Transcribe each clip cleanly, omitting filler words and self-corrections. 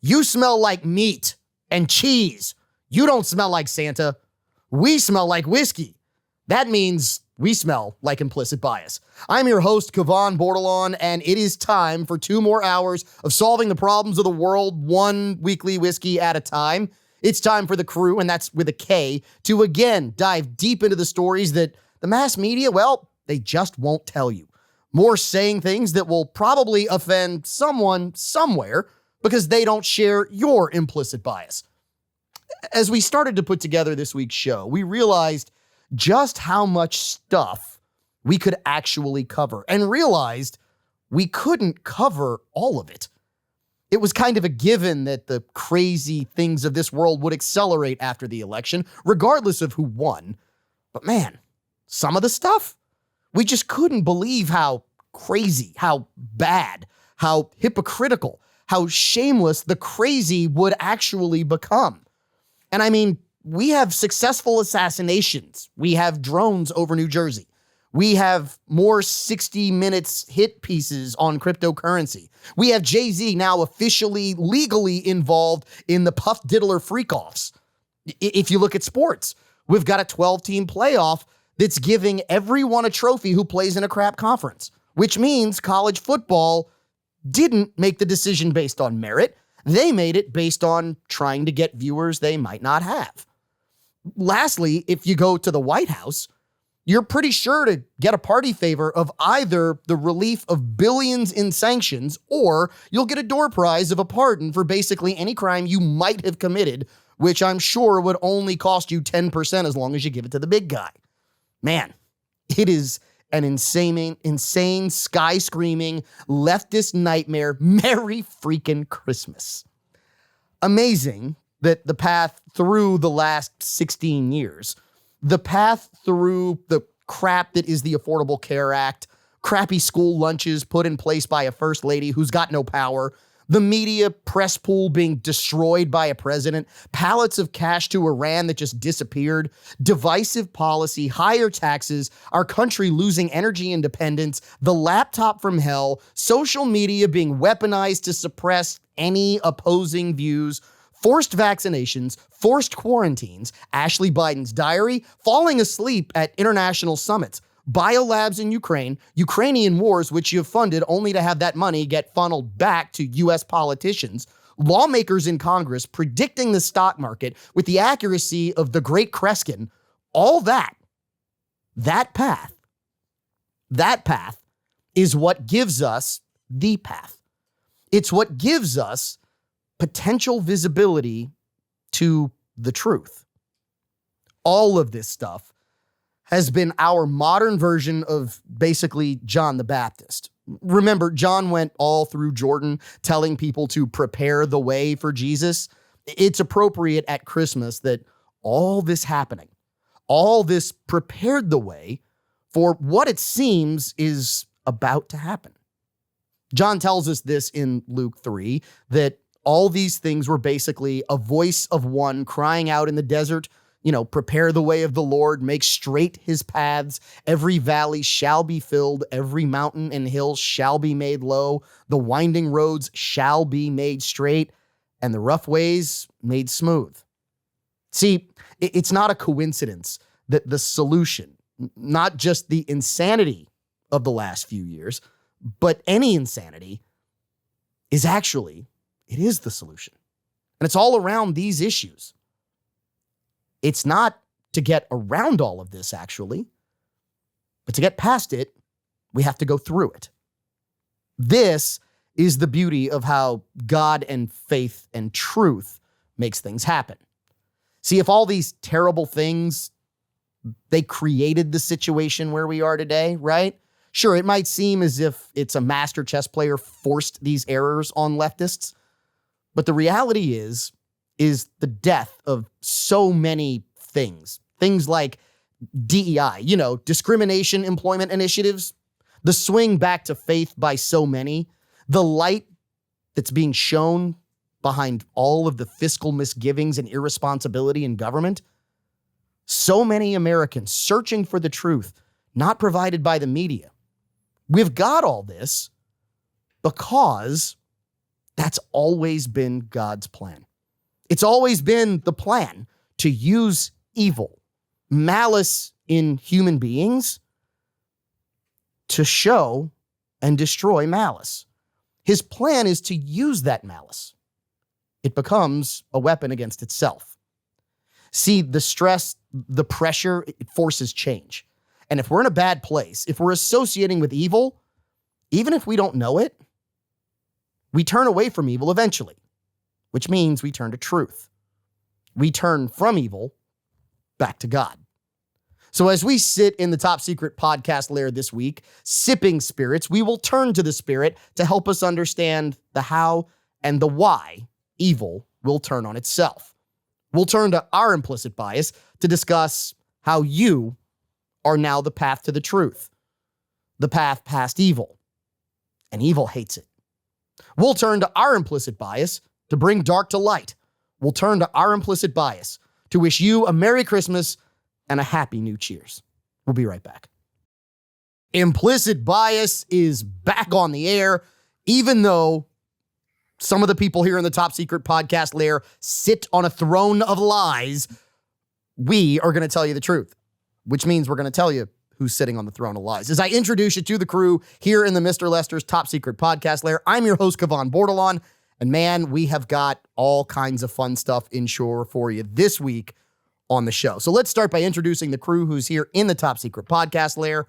You smell like meat and cheese. You don't smell like Santa. We smell like whiskey. That means we smell like implicit bias. I'm your host, Kevon Bordelon, and it is time for 2 more hours of solving the problems of the world, one weekly whiskey at a time. It's time for the crew, and that's with a K, to again dive deep into the stories that the mass media, well, they just won't tell you. More saying things that will probably offend someone somewhere because they don't share your implicit bias. As we started to put together this week's show, we realized just how much stuff we could actually cover and realized we couldn't cover all of it. It was kind of a given that the crazy things of this world would accelerate after the election, regardless of who won. But man, some of the stuff, we just couldn't believe how crazy, how bad, how hypocritical, how shameless the crazy would actually become. And I mean, we have successful assassinations. We have drones over New Jersey. We have more 60 Minutes hit pieces on cryptocurrency. We have Jay-Z now officially, legally involved in the Puff Diddler freak-offs. If you look at sports, we've got a 12-team playoff that's giving everyone a trophy who plays in a crap conference, which means college football didn't make the decision based on merit. They made it based on trying to get viewers they might not have. Lastly, if you go to the White House, you're pretty sure to get a party favor of either the relief of billions in sanctions or you'll get a door prize of a pardon for basically any crime you might have committed, which I'm sure would only cost you 10% as long as you give it to the big guy. Man, it is an insane, sky-screaming, leftist nightmare. Merry freaking Christmas. Amazing that the path through the last 16 years, the path through the crap that is the Affordable Care Act, crappy school lunches put in place by a first lady who's got no power, the media press pool being destroyed by a president, pallets of cash to Iran that just disappeared, divisive policy, higher taxes, our country losing energy independence, the laptop from hell, social media being weaponized to suppress any opposing views, forced vaccinations, forced quarantines, Ashley Biden's diary, falling asleep at international summits, biolabs in Ukraine, Ukrainian wars, which you've funded only to have that money get funneled back to U.S. politicians, lawmakers in Congress predicting the stock market with the accuracy of the great Kreskin, all that path is what gives us the path. It's what gives us potential visibility to the truth. All of this stuff has been our modern version of basically John the Baptist. Remember, John went all through Jordan telling people to prepare the way for Jesus. It's appropriate at Christmas that all this happening, all this prepared the way for what it seems is about to happen. John tells us this in Luke 3, that all these things were basically a voice of one crying out in the desert, prepare the way of the Lord, make straight his paths. Every valley shall be filled. Every mountain and hill shall be made low. The winding roads shall be made straight and the rough ways made smooth. See, it's not a coincidence that the solution, not just the insanity of the last few years, but any insanity is actually, it is the solution. And it's all around these issues. It's not to get around all of this, actually, but to get past it, we have to go through it. This is the beauty of how God and faith and truth makes things happen. See, if all these terrible things, they created the situation where we are today, right? Sure, it might seem as if it's a master chess player forced these errors on leftists, but the reality is the death of so many things. Things like DEI, discrimination employment initiatives, the swing back to faith by so many, the light that's being shown behind all of the fiscal misgivings and irresponsibility in government. So many Americans searching for the truth, not provided by the media. We've got all this because That's always been God's plan. It's always been the plan to use evil, malice in human beings to show and destroy malice. His plan is to use that malice. It becomes a weapon against itself. See, the stress, the pressure, it forces change. And if we're in a bad place, if we're associating with evil, even if we don't know it, we turn away from evil eventually, which means we turn to truth. We turn from evil back to God. So as we sit in the Top Secret Podcast lair this week, sipping spirits, we will turn to the Spirit to help us understand the how and the why evil will turn on itself. We'll turn to our implicit bias to discuss how you are now the path to the truth, the path past evil, and evil hates it. We'll turn to our implicit bias to bring dark to light. We'll turn to our implicit bias to wish you a Merry Christmas and a Happy New Cheers. We'll be right back. Implicit bias is back on the air, even though some of the people here in the Top Secret Podcast lair sit on a throne of lies. We are going to tell you the truth, which means we're going to tell you who's sitting on the throne of lies. As I introduce you to the crew here in the Mr. Lester's Top Secret Podcast lair, I'm your host, Kevon Bordelon, and man, we have got all kinds of fun stuff in store for you this week on the show. So let's start by introducing the crew who's here in the Top Secret Podcast lair.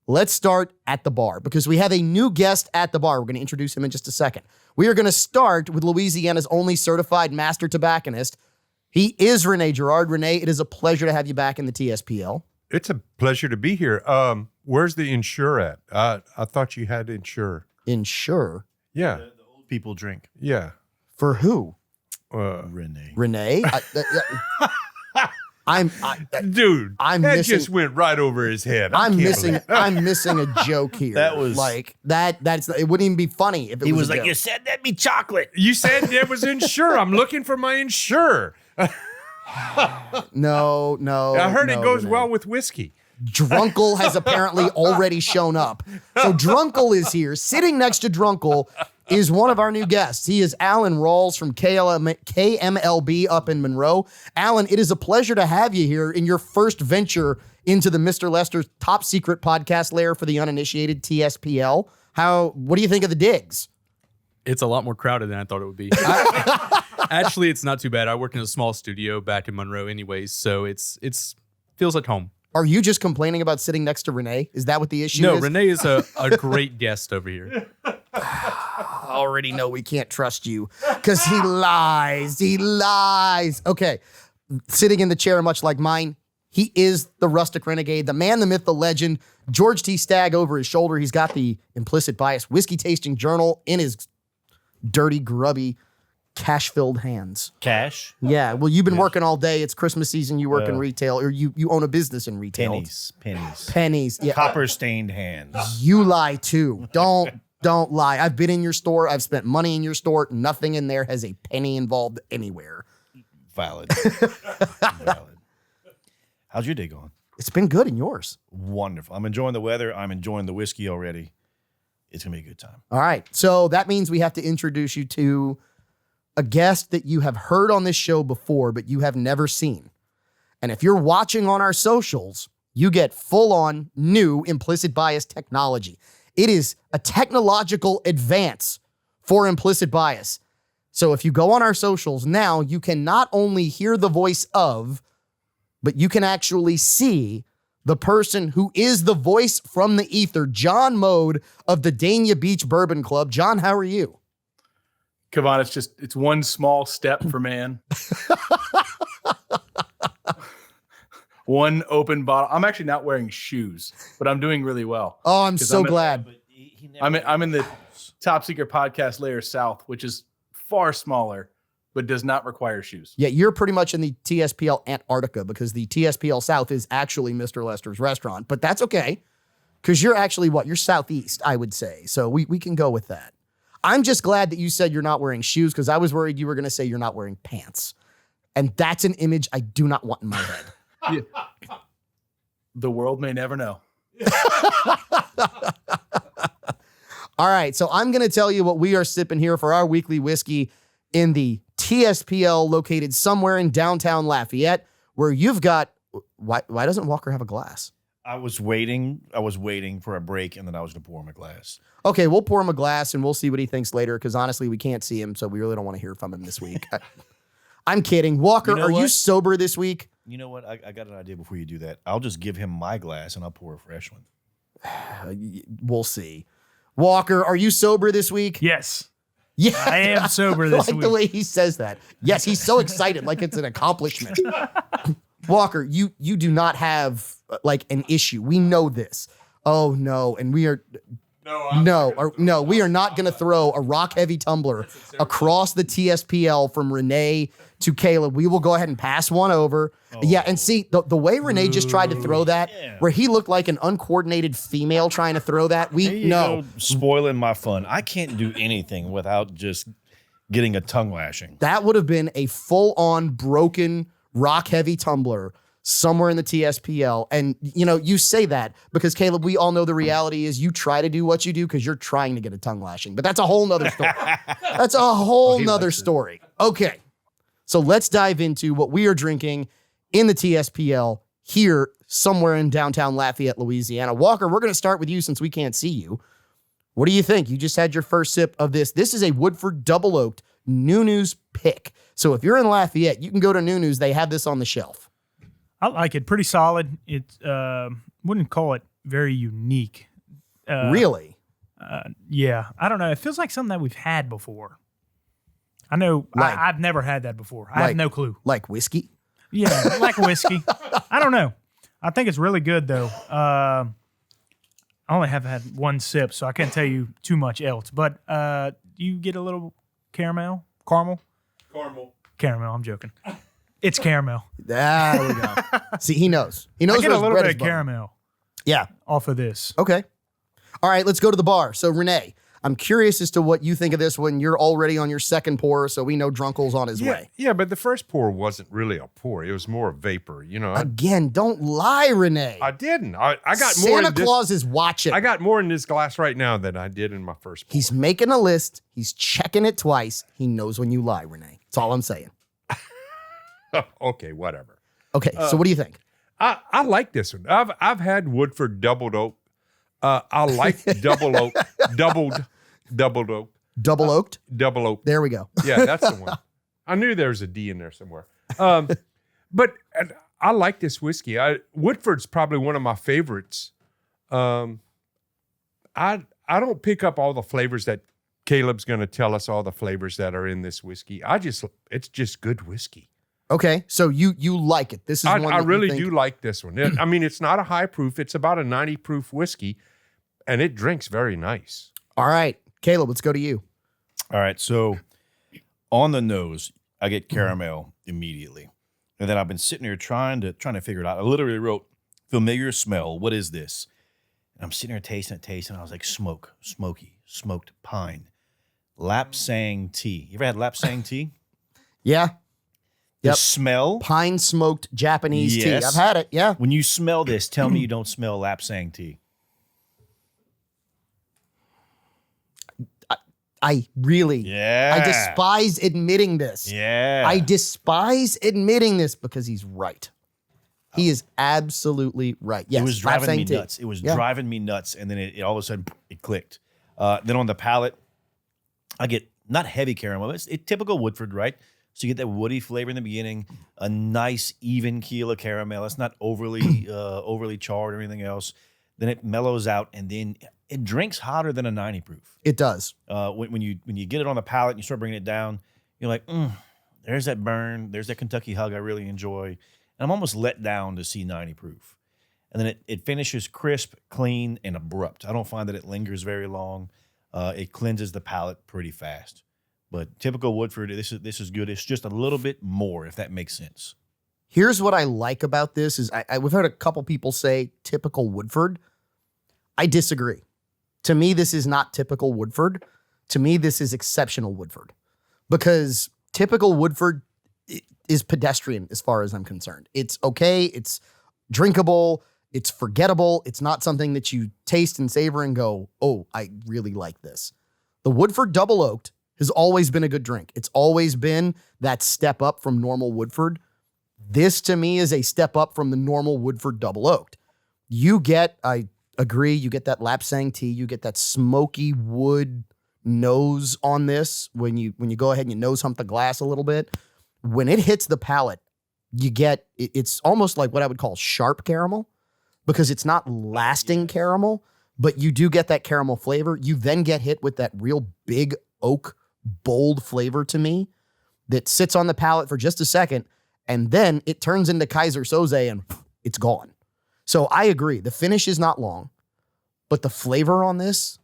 Let's start at the bar because we have a new guest at the bar. We're going to introduce him in just a second. We are going to start with Louisiana's only certified master tobacconist. He is Rene Girard. Rene, it is a pleasure to have you back in the TSPL. It's a pleasure to be here. Where's the insure at? I thought you had insure. Insure? Yeah. The old people drink. Yeah. For who? Renee. Rene? Dude, I'm that missing- just went right over his head. I'm missing a joke here. That was- like that's it wouldn't even be funny if it He was was a like, joke. "You said that'd be chocolate." You said there was insure. I'm looking for my insure. No. I heard it goes Rene. well with whiskey. Drunkle has apparently already shown up. So Drunkle is here. Sitting next to Drunkle is one of our new guests. He is Alan Rawls from KMLB up in Monroe. Alan, it is a pleasure to have you here in your first venture into the Mr. Lester's Top Secret Podcast lair for the uninitiated TSPL. What do you think of the digs? It's a lot more crowded than I thought it would be. Actually, it's not too bad. I work in a small studio back in Monroe anyways, so it's feels like home. Are you just complaining about sitting next to Renee? Is that what the issue No, is? Renee is a great guest over here. I already know we can't trust you because he lies. He lies. Okay. Sitting in the chair, much like mine, he is the rustic renegade, the man, the myth, the legend. George T. Stagg over his shoulder. He's got the Implicit Bias Whiskey Tasting Journal in his dirty, grubby, cash-filled hands. Cash. Yeah. Well, you've been working all day. It's Christmas season. You work in retail, or you own a business in retail. Pennies. Pennies. Yeah. Copper stained hands. You lie too. Don't lie. I've been in your store. I've spent money in your store. Nothing in there has a penny involved anywhere. Valid. Valid. How's your day going? It's been good in yours. Wonderful. I'm enjoying the weather. I'm enjoying the whiskey already. It's gonna be a good time. All right. So that means we have to introduce you to a guest that you have heard on this show before, but you have never seen. And if you're watching on our socials, you get full-on new implicit bias technology. It is a technological advance for implicit bias. So if you go on our socials now, you can not only hear the voice of, but you can actually see the person who is the voice from the ether, John Mode of the Dania Beach Bourbon Club. John, how are you? Kevon, it's one small step for man. One open bottle. I'm actually not wearing shoes, but I'm doing really well. Oh, I'm so glad. I'm in the Top Secret Podcast layer south, which is far smaller, but does not require shoes. Yeah, you're pretty much in the TSPL Antarctica because the TSPL South is actually Mr. Lester's restaurant, but that's okay because you're actually You're southeast, I would say. So we can go with that. I'm just glad that you said you're not wearing shoes because I was worried you were going to say you're not wearing pants. And that's an image I do not want in my head. Yeah. The world may never know. All right, so I'm going to tell you what we are sipping here for our weekly whiskey in the TSPL located somewhere in downtown Lafayette, where you've got, why doesn't Walker have a glass? I was waiting for a break, and then I was going to pour him a glass. Okay, we'll pour him a glass and we'll see what he thinks later, because honestly, we can't see him, so we really don't want to hear from him this week. I'm kidding. Walker, You know are you what? sober this week? You know what? I got an idea before you do that. I'll just give him my glass, and I'll pour a fresh one. We'll see. Walker, are you sober this week? Yes. Yeah, I am sober this I like week. the way he says that. Yes, he's so excited, like it's an accomplishment. Walker, you do not have like an issue. We know this. Oh no, and we are no, we are not going to throw a rock heavy tumbler across the TSPL from Renee to Caleb. We will go ahead and pass one over. Yeah, and see the way Renee just tried to throw that, where he looked like an uncoordinated female trying to throw that. There you go, spoiling my fun. I can't do anything without just getting a tongue lashing. That would have been a full-on broken rock heavy tumbler somewhere in the TSPL. And you say that because Caleb, we all know the reality is you try to do what you do because you're trying to get a tongue lashing, but that's a whole nother story. That's a whole nother story. Okay. So let's dive into what we are drinking in the TSPL here somewhere in downtown Lafayette, Louisiana. Walker, we're going to start with you since we can't see you. What do you think? You just had your first sip of this. This is a Woodford Double Oaked Nunu's Pick. So if you're in Lafayette, you can go to Nunu's. They have this on the shelf. I like it. Pretty solid. It wouldn't call it very unique. Really? Yeah. I don't know. It feels like something that we've had before. I know. Like- I've never had that before. I have no clue. Like whiskey? Yeah, like whiskey. I don't know. I think it's really good though. I only have had one sip, so I can't tell you too much else. But you get a little caramel. I'm joking. It's caramel. There we go. See, he knows. He knows I get where a his little bread bit is of buttered. caramel Yeah. off of this. Okay. All right, let's go to the bar. So Renee, I'm curious as to what you think of this when you're already on your second pour, so we know Drunkle's on his way. Yeah, but the first pour wasn't really a pour. It was more a vapor. Again, don't lie, Renee. I didn't. I got more Santa in this. Claus is watching. I got more in this glass right now than I did in my first pour. He's making a list. He's checking it twice. He knows when you lie, Renee. That's all I'm saying. Okay, whatever. Okay, so what do you think? I like this one. I've had Woodford Doubled Oak. I like double oak, doubled oak, Double oaked? double oak. There we go. Yeah, that's the one. I knew there was a D in there somewhere. But I like this whiskey. Woodford's probably one of my favorites. I don't pick up all the flavors that Caleb's going to tell us all the flavors that are in this whiskey. It's just good whiskey. Okay, so you like it. This is one I that really you think, do like this one. I mean, it's not a high proof. It's about a 90 proof whiskey, and it drinks very nice. All right, Caleb, let's go to you. All right, so on the nose, I get caramel immediately, and then I've been sitting here trying to figure it out. I literally wrote familiar smell. What is this? And I'm sitting here tasting. And I was like, smoky, smoked pine, Lapsang tea. You ever had Lapsang tea? Yeah, The Yep. smell. pine smoked Japanese tea. Yes. I've had it. Yeah. When you smell this, tell me you don't smell Lapsang tea. I really, Yeah. I despise admitting this. Yeah. I despise admitting this because he's right. He is absolutely right. Yes, It was driving me Lapsang tea. nuts. It was Yeah. driving me nuts, and then it all of a sudden it clicked. Then on the palate, I get not heavy caramel. It's typical Woodford, right? So you get that woody flavor in the beginning, a nice even keel of caramel. It's not overly charred or anything else. Then it mellows out, and then it drinks hotter than a 90 proof. It does. When you get it on the palate and you start bringing it down, you're like, there's that burn. There's that Kentucky hug I really enjoy. And I'm almost let down to see 90 proof. And then it finishes crisp, clean, and abrupt. I don't find that it lingers very long. It cleanses the palate pretty fast. But typical Woodford, this is good. It's just a little bit more, if that makes sense. Here's what I like about this is we've heard a couple people say typical Woodford. I disagree. To me, this is not typical Woodford. To me, this is exceptional Woodford because typical Woodford is pedestrian as far as I'm concerned. It's okay. It's drinkable. It's forgettable. It's not something that you taste and savor and go, oh, I really like this. The Woodford Double Oaked has always been a good drink. It's always been that step up from normal Woodford. This to me is a step up from the normal Woodford Double Oaked. You get, I agree, you get that Lapsang tea, you get that smoky wood nose on this when you go ahead and you nose hump the glass a little bit. When it hits the palate, you get, it's almost like what I would call sharp caramel, because it's not lasting caramel, but you do get that caramel flavor. You then get hit with that real big oak, bold flavor to me that sits on the palate for just a second, and then it turns into Kaiser Soze and it's gone. So I agree. The finish is not long, but the flavor on this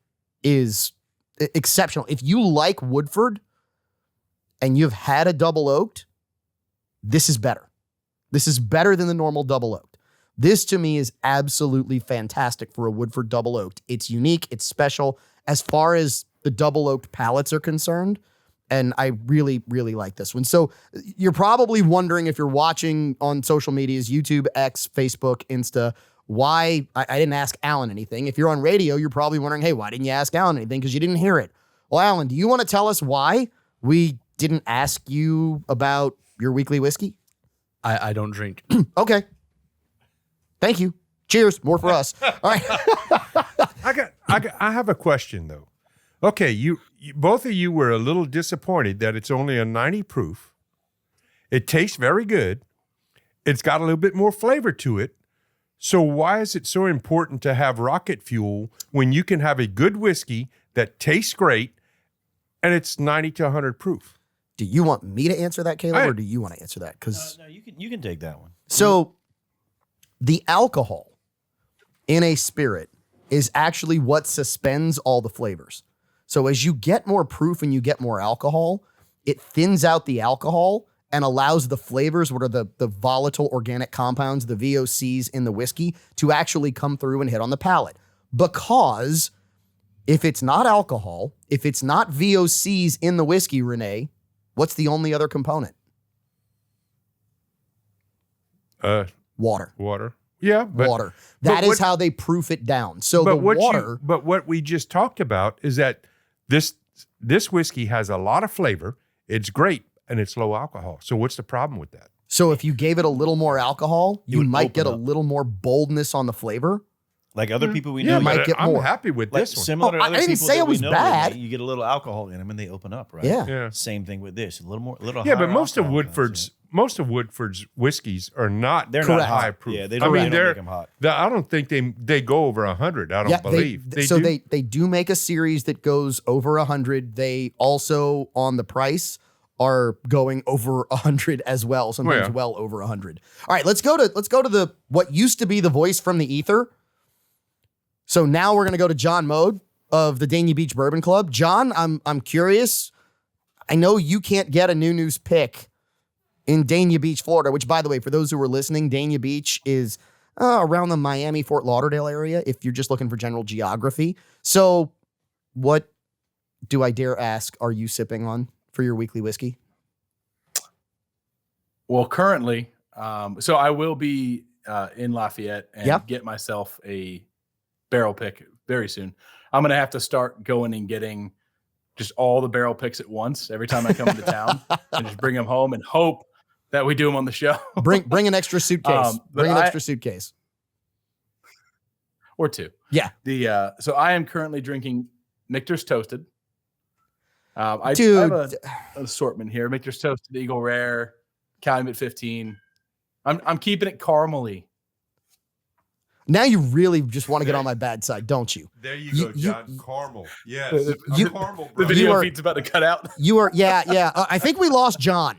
is exceptional. If you like Woodford and you've had a double oaked, this is better. This is better than the normal double oaked. This to me is absolutely fantastic for a Woodford double oaked. It's unique. It's special as far as the double oaked palates are concerned. And I really, really like this one. So you're probably wondering, if you're watching on social medias, YouTube, X, Facebook, Insta, why I didn't ask Alan anything. If you're on radio, you're probably wondering, hey, why didn't you ask Alan anything? Because you didn't hear it. Well, Alan, do you want to tell us why we didn't ask you about your weekly whiskey? I don't drink. Okay. Thank you. Cheers. More for us. All right. I have a question though. Okay, you both of you were a little disappointed that it's only a 90 proof. It tastes very good. It's got a little bit more flavor to it. So why is it so important to have rocket fuel when you can have a good whiskey that tastes great and it's 90 to 100 proof? Do you want me to answer that, Caleb, or do you want to answer that? Because No, you can take that one. so the alcohol in a spirit is actually what suspends all the flavors. So as you get more proof and you get more alcohol, it thins out the alcohol and allows the flavors, what are the volatile organic compounds, the VOCs in the whiskey, to actually come through and hit on the palate. Because if it's not alcohol, if it's not VOCs in the whiskey, Renee, what's the only other component? Water. Water. Yeah, but Water. That is how they proof it down. So the water. But what we just talked about is that this whiskey has a lot of flavor. It's great and it's low alcohol. So what's the problem with that? So if you gave it a little more alcohol, you would might get a open up. little more boldness on the flavor. Like other people we You know, might but get I'm more. happy with like this one. similar to Oh, other I didn't people say that it we was know, bad. You get a little alcohol in them and they open up, right? Yeah. Yeah. Same thing with this. A little Yeah, higher but most of alcohol content. Woodford's whiskeys are not They're Correct. not high hot. proof. Yeah, they I don't, mean, they don't make them hot. I don't think they go over 100. I don't believe. They so do? they do make a series that goes over 100. They also, on the price, are going over 100 as well. Sometimes yeah. well over 100. All right, let's go to the what used to be the voice from the ether. So now we're gonna go to John Mode of the Dania Beach Bourbon Club. John, I'm curious. I know you can't get a News pick in Dania Beach, Florida, which, by the way, for those who are listening, Dania Beach is around the Miami, Fort Lauderdale area, if you're just looking for general geography. So what do I dare ask are you sipping on for your weekly whiskey? Well, currently, so I will be in Lafayette and Yep. get myself a barrel pick very soon. I'm going to have to start going and getting just all the barrel picks at once every time I come into town and just bring them home and hope that we do them on the show. Bring an extra suitcase. But Bring an I- extra suitcase. Or two. Yeah. So I am currently drinking Michter's Toasted. I Dude. have an assortment here. Michter's Toasted, Eagle Rare, Calumet 15. I'm keeping it caramely. Now you really just want to get on my bad side, don't you? There you You- go, you- John. Caramel. Yes. You- caramel, The bro. video are- feed's about to cut out. You are, yeah. I think we lost John.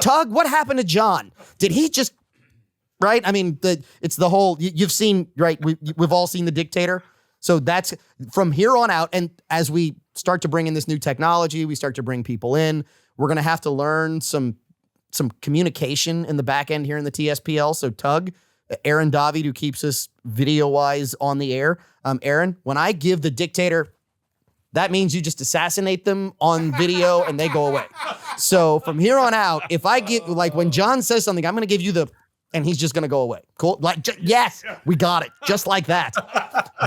Tug, what happened to John? Did he just, right? I mean, it's the whole, you've seen, right? We've all seen The Dictator. So that's from here on out. And as we start to bring in this new technology, we start to bring people in, we're going to have to learn some communication in the back end here in the TSPL. So Tug, Aaron David, who keeps us video-wise on the air. Aaron, when I give The Dictator, that means you just assassinate them on video and they go away. So from here on out, if I get, like when John says something, I'm going to give you the and he's just going to go away. Cool. Yes, we got it. Just like that.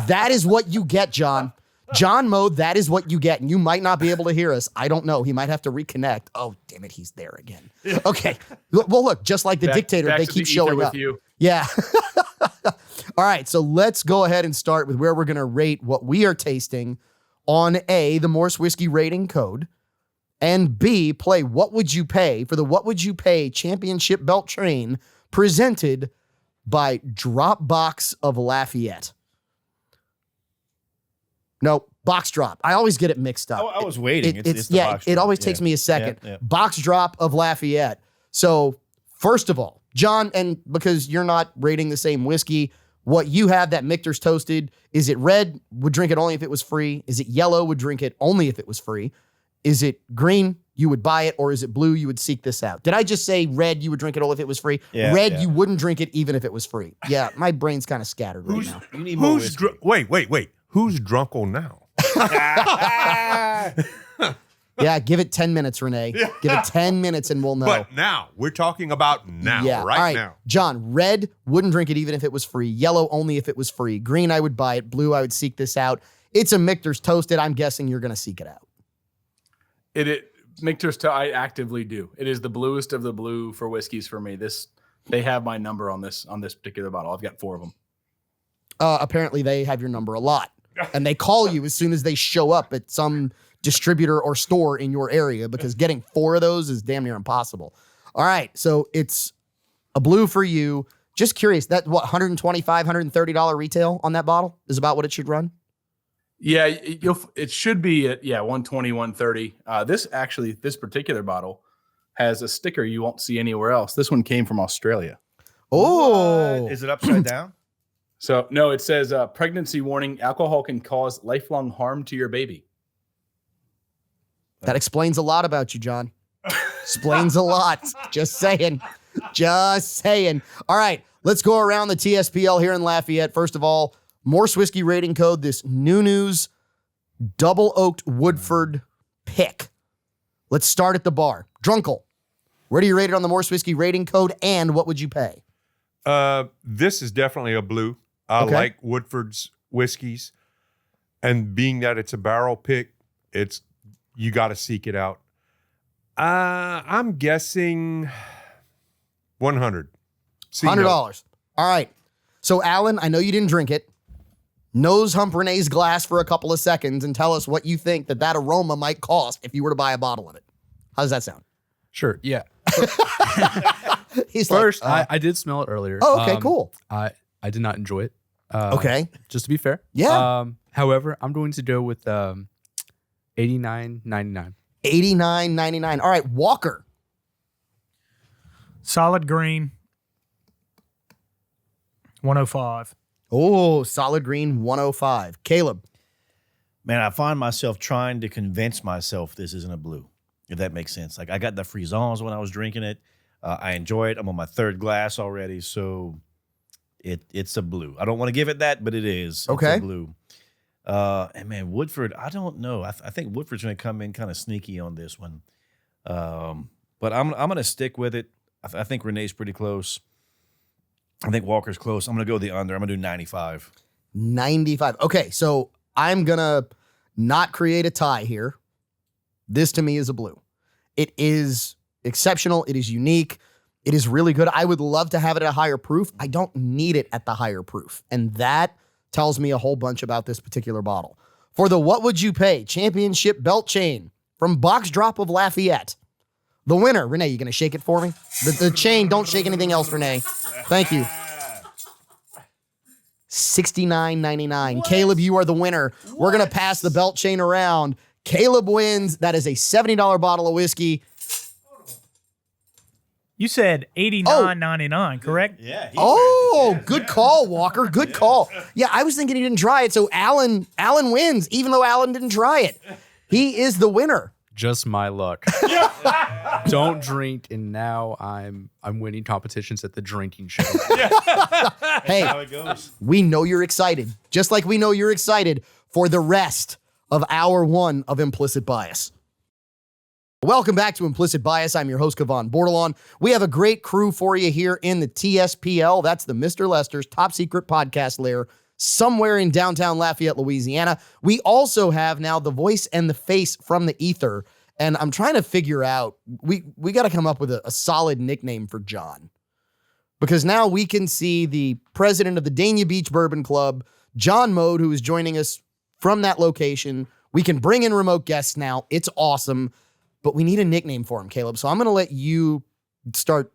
That is what you get, John. John Mode, that is what you get. And you might not be able to hear us. I don't know. He might have to reconnect. Oh, damn it. He's there again. Okay. Well, look, just like the dictator, back they to keep the ether showing with up. you. Yeah. All right. So let's go ahead and start with where we're going to rate what we are tasting on A, the Morse Whiskey rating code, and B, play What Would You Pay for the What Would You Pay Championship Belt Train presented by Dropbox of Lafayette. No, Box Drop. I always get it mixed up. I was waiting. It's the yeah, box it drop. always Yeah. takes me a second. Yeah, yeah. Box Drop of Lafayette. So, first of all, John, and because you're not rating the same whiskey, what you have that Michter's toasted, is it red, would drink it only if it was free? Is it yellow, would drink it only if it was free? Is it green, you would buy it? Or is it blue, you would seek this out? Did I just say red, you would drink it only if it was free? Yeah, Red, yeah. you wouldn't drink it even if it was free. Yeah, my brain's kind of scattered right now. You need more Who's whiskey. wait? Who's drunkle now? Yeah, give it 10 minutes, Renee. Give it 10 minutes and we'll know. But now we're talking about now, Yeah. right, All right. now. John, red, wouldn't drink it even if it was free. Yellow, only if it was free. Green, I would buy it. Blue, I would seek this out. It's a Michter's toasted. I'm guessing you're going to seek it out. I actively do. It is the bluest of the blue for whiskeys for me. They have my number on this particular bottle. I've got 4 of them. Apparently, they have your number a lot. And they call you as soon as they show up at some distributor or store in your area because getting 4 of those is damn near impossible. All right. So it's a blue for you. Just curious, that what, $125, $130 retail on that bottle is about what it should run? Yeah, it should be at 120, 130. This particular bottle has a sticker you won't see anywhere else. This one came from Australia. Oh, Is it upside down? So no, it says pregnancy warning: alcohol can cause lifelong harm to your baby. that explains a lot about you, John. Explains a lot. Just saying. Just saying. All right, let's go around the TSPL here in Lafayette. First of all, Morse Whiskey rating code, this News Double Oaked Woodford pick. Let's start at the bar. Drunkle, where do you rate it on the Morse Whiskey rating code, and what would you pay? This is definitely a blue. I Okay. like Woodford's whiskeys, and being that it's a barrel pick, you got to seek it out. I'm guessing 100. See $100. note. All right. So, Alan, I know you didn't drink it. Nose hump Renee's glass for a couple of seconds and tell us what you think that aroma might cost if you were to buy a bottle of it. How does that sound? Sure. Yeah. He's First, like, I did smell it earlier. oh, okay, cool. I did not enjoy it. Okay. Just to be fair. Yeah. However, I'm going to go with $89.99. $89.99. All right, Walker. Solid green. 105. Oh, solid green 105. Caleb. Man, I find myself trying to convince myself this isn't a blue, if that makes sense. Like I got the Frisons when I was drinking it. I enjoy it. I'm on my 3rd glass already, so it's a blue. I don't want to give it that, but it is. Okay. It's a blue. And man, Woodford, I don't know. I think Woodford's going to come in kind of sneaky on this one. But I'm going to stick with it. I think Renee's pretty close. I think Walker's close. I'm going to go the under. I'm going to do 95. 95. Okay, so I'm going to not create a tie here. This to me is a blue. It is exceptional. It is unique. It is really good. I would love to have it at a higher proof. I don't need it at the higher proof. And that tells me a whole bunch about this particular bottle. For the What Would You Pay Championship Belt Chain from Box Drop of Lafayette. The winner, Renee, you going to shake it for me? The chain, don't shake anything else, Renee. Thank you. $69.99. Caleb, you are the winner. We're going to pass the belt chain around. Caleb wins. That is a $70 bottle of whiskey. You said $89.99, correct? Yeah. Oh, good call, Walker. Good call. Yeah, I was thinking he didn't try it. So Alan wins, even though Alan didn't try it. He is the winner. Just my luck. Don't drink, and now I'm winning competitions at the drinking show. Hey, How it goes. we know you're excited, just like we know you're excited for the rest of hour 1 of Implicit Bias. Welcome back to Implicit Bias. I'm your host, Kevon Bordelon. We have a great crew for you here in the TSPL. That's the Mr. Lester's top secret podcast lair somewhere in downtown Lafayette, Louisiana. We also have now the voice and the face from the ether. And I'm trying to figure out, we got to come up with a solid nickname for John. Because now we can see the president of the Dania Beach Bourbon Club, John Mode, who is joining us from that location. We can bring in remote guests now. It's awesome. But we need a nickname for him, Caleb. So I'm going to let you start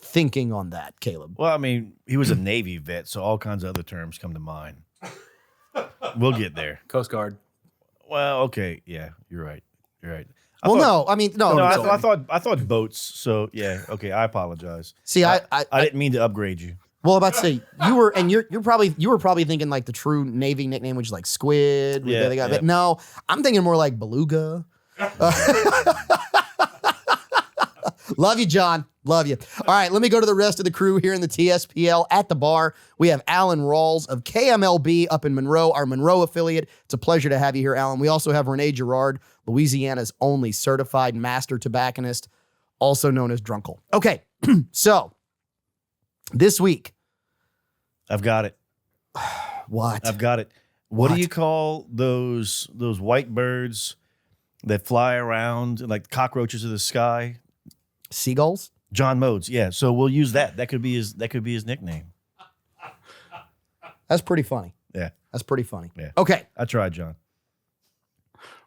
thinking on that, Caleb. Well, I mean, he was a Navy vet, so all kinds of other terms come to mind. We'll get there. Coast Guard. Well, okay. Yeah, you're right. I thought boats. So yeah, okay. I apologize. See, I didn't mean to upgrade you. well, about to say you were probably thinking like the true Navy nickname, which is like Squid. Yeah, yeah. But no, I'm thinking more like Beluga. Love you, John. Love you. All right, let me go to the rest of the crew here in the TSPL. At the bar, we have Alan Rawls of KMLB up in Monroe, our Monroe affiliate. It's a pleasure to have you here, Alan. We also have Renee Girard, Louisiana's only certified master tobacconist, also known as Drunkle. Okay, so this week. I've got it. What? I've got it. What do you call those white birds that fly around like cockroaches of the sky? Seagulls? John Modes. Yeah. So we'll use that. That could be his nickname. That's pretty funny. Yeah. That's pretty funny. Yeah. Okay. I tried, John.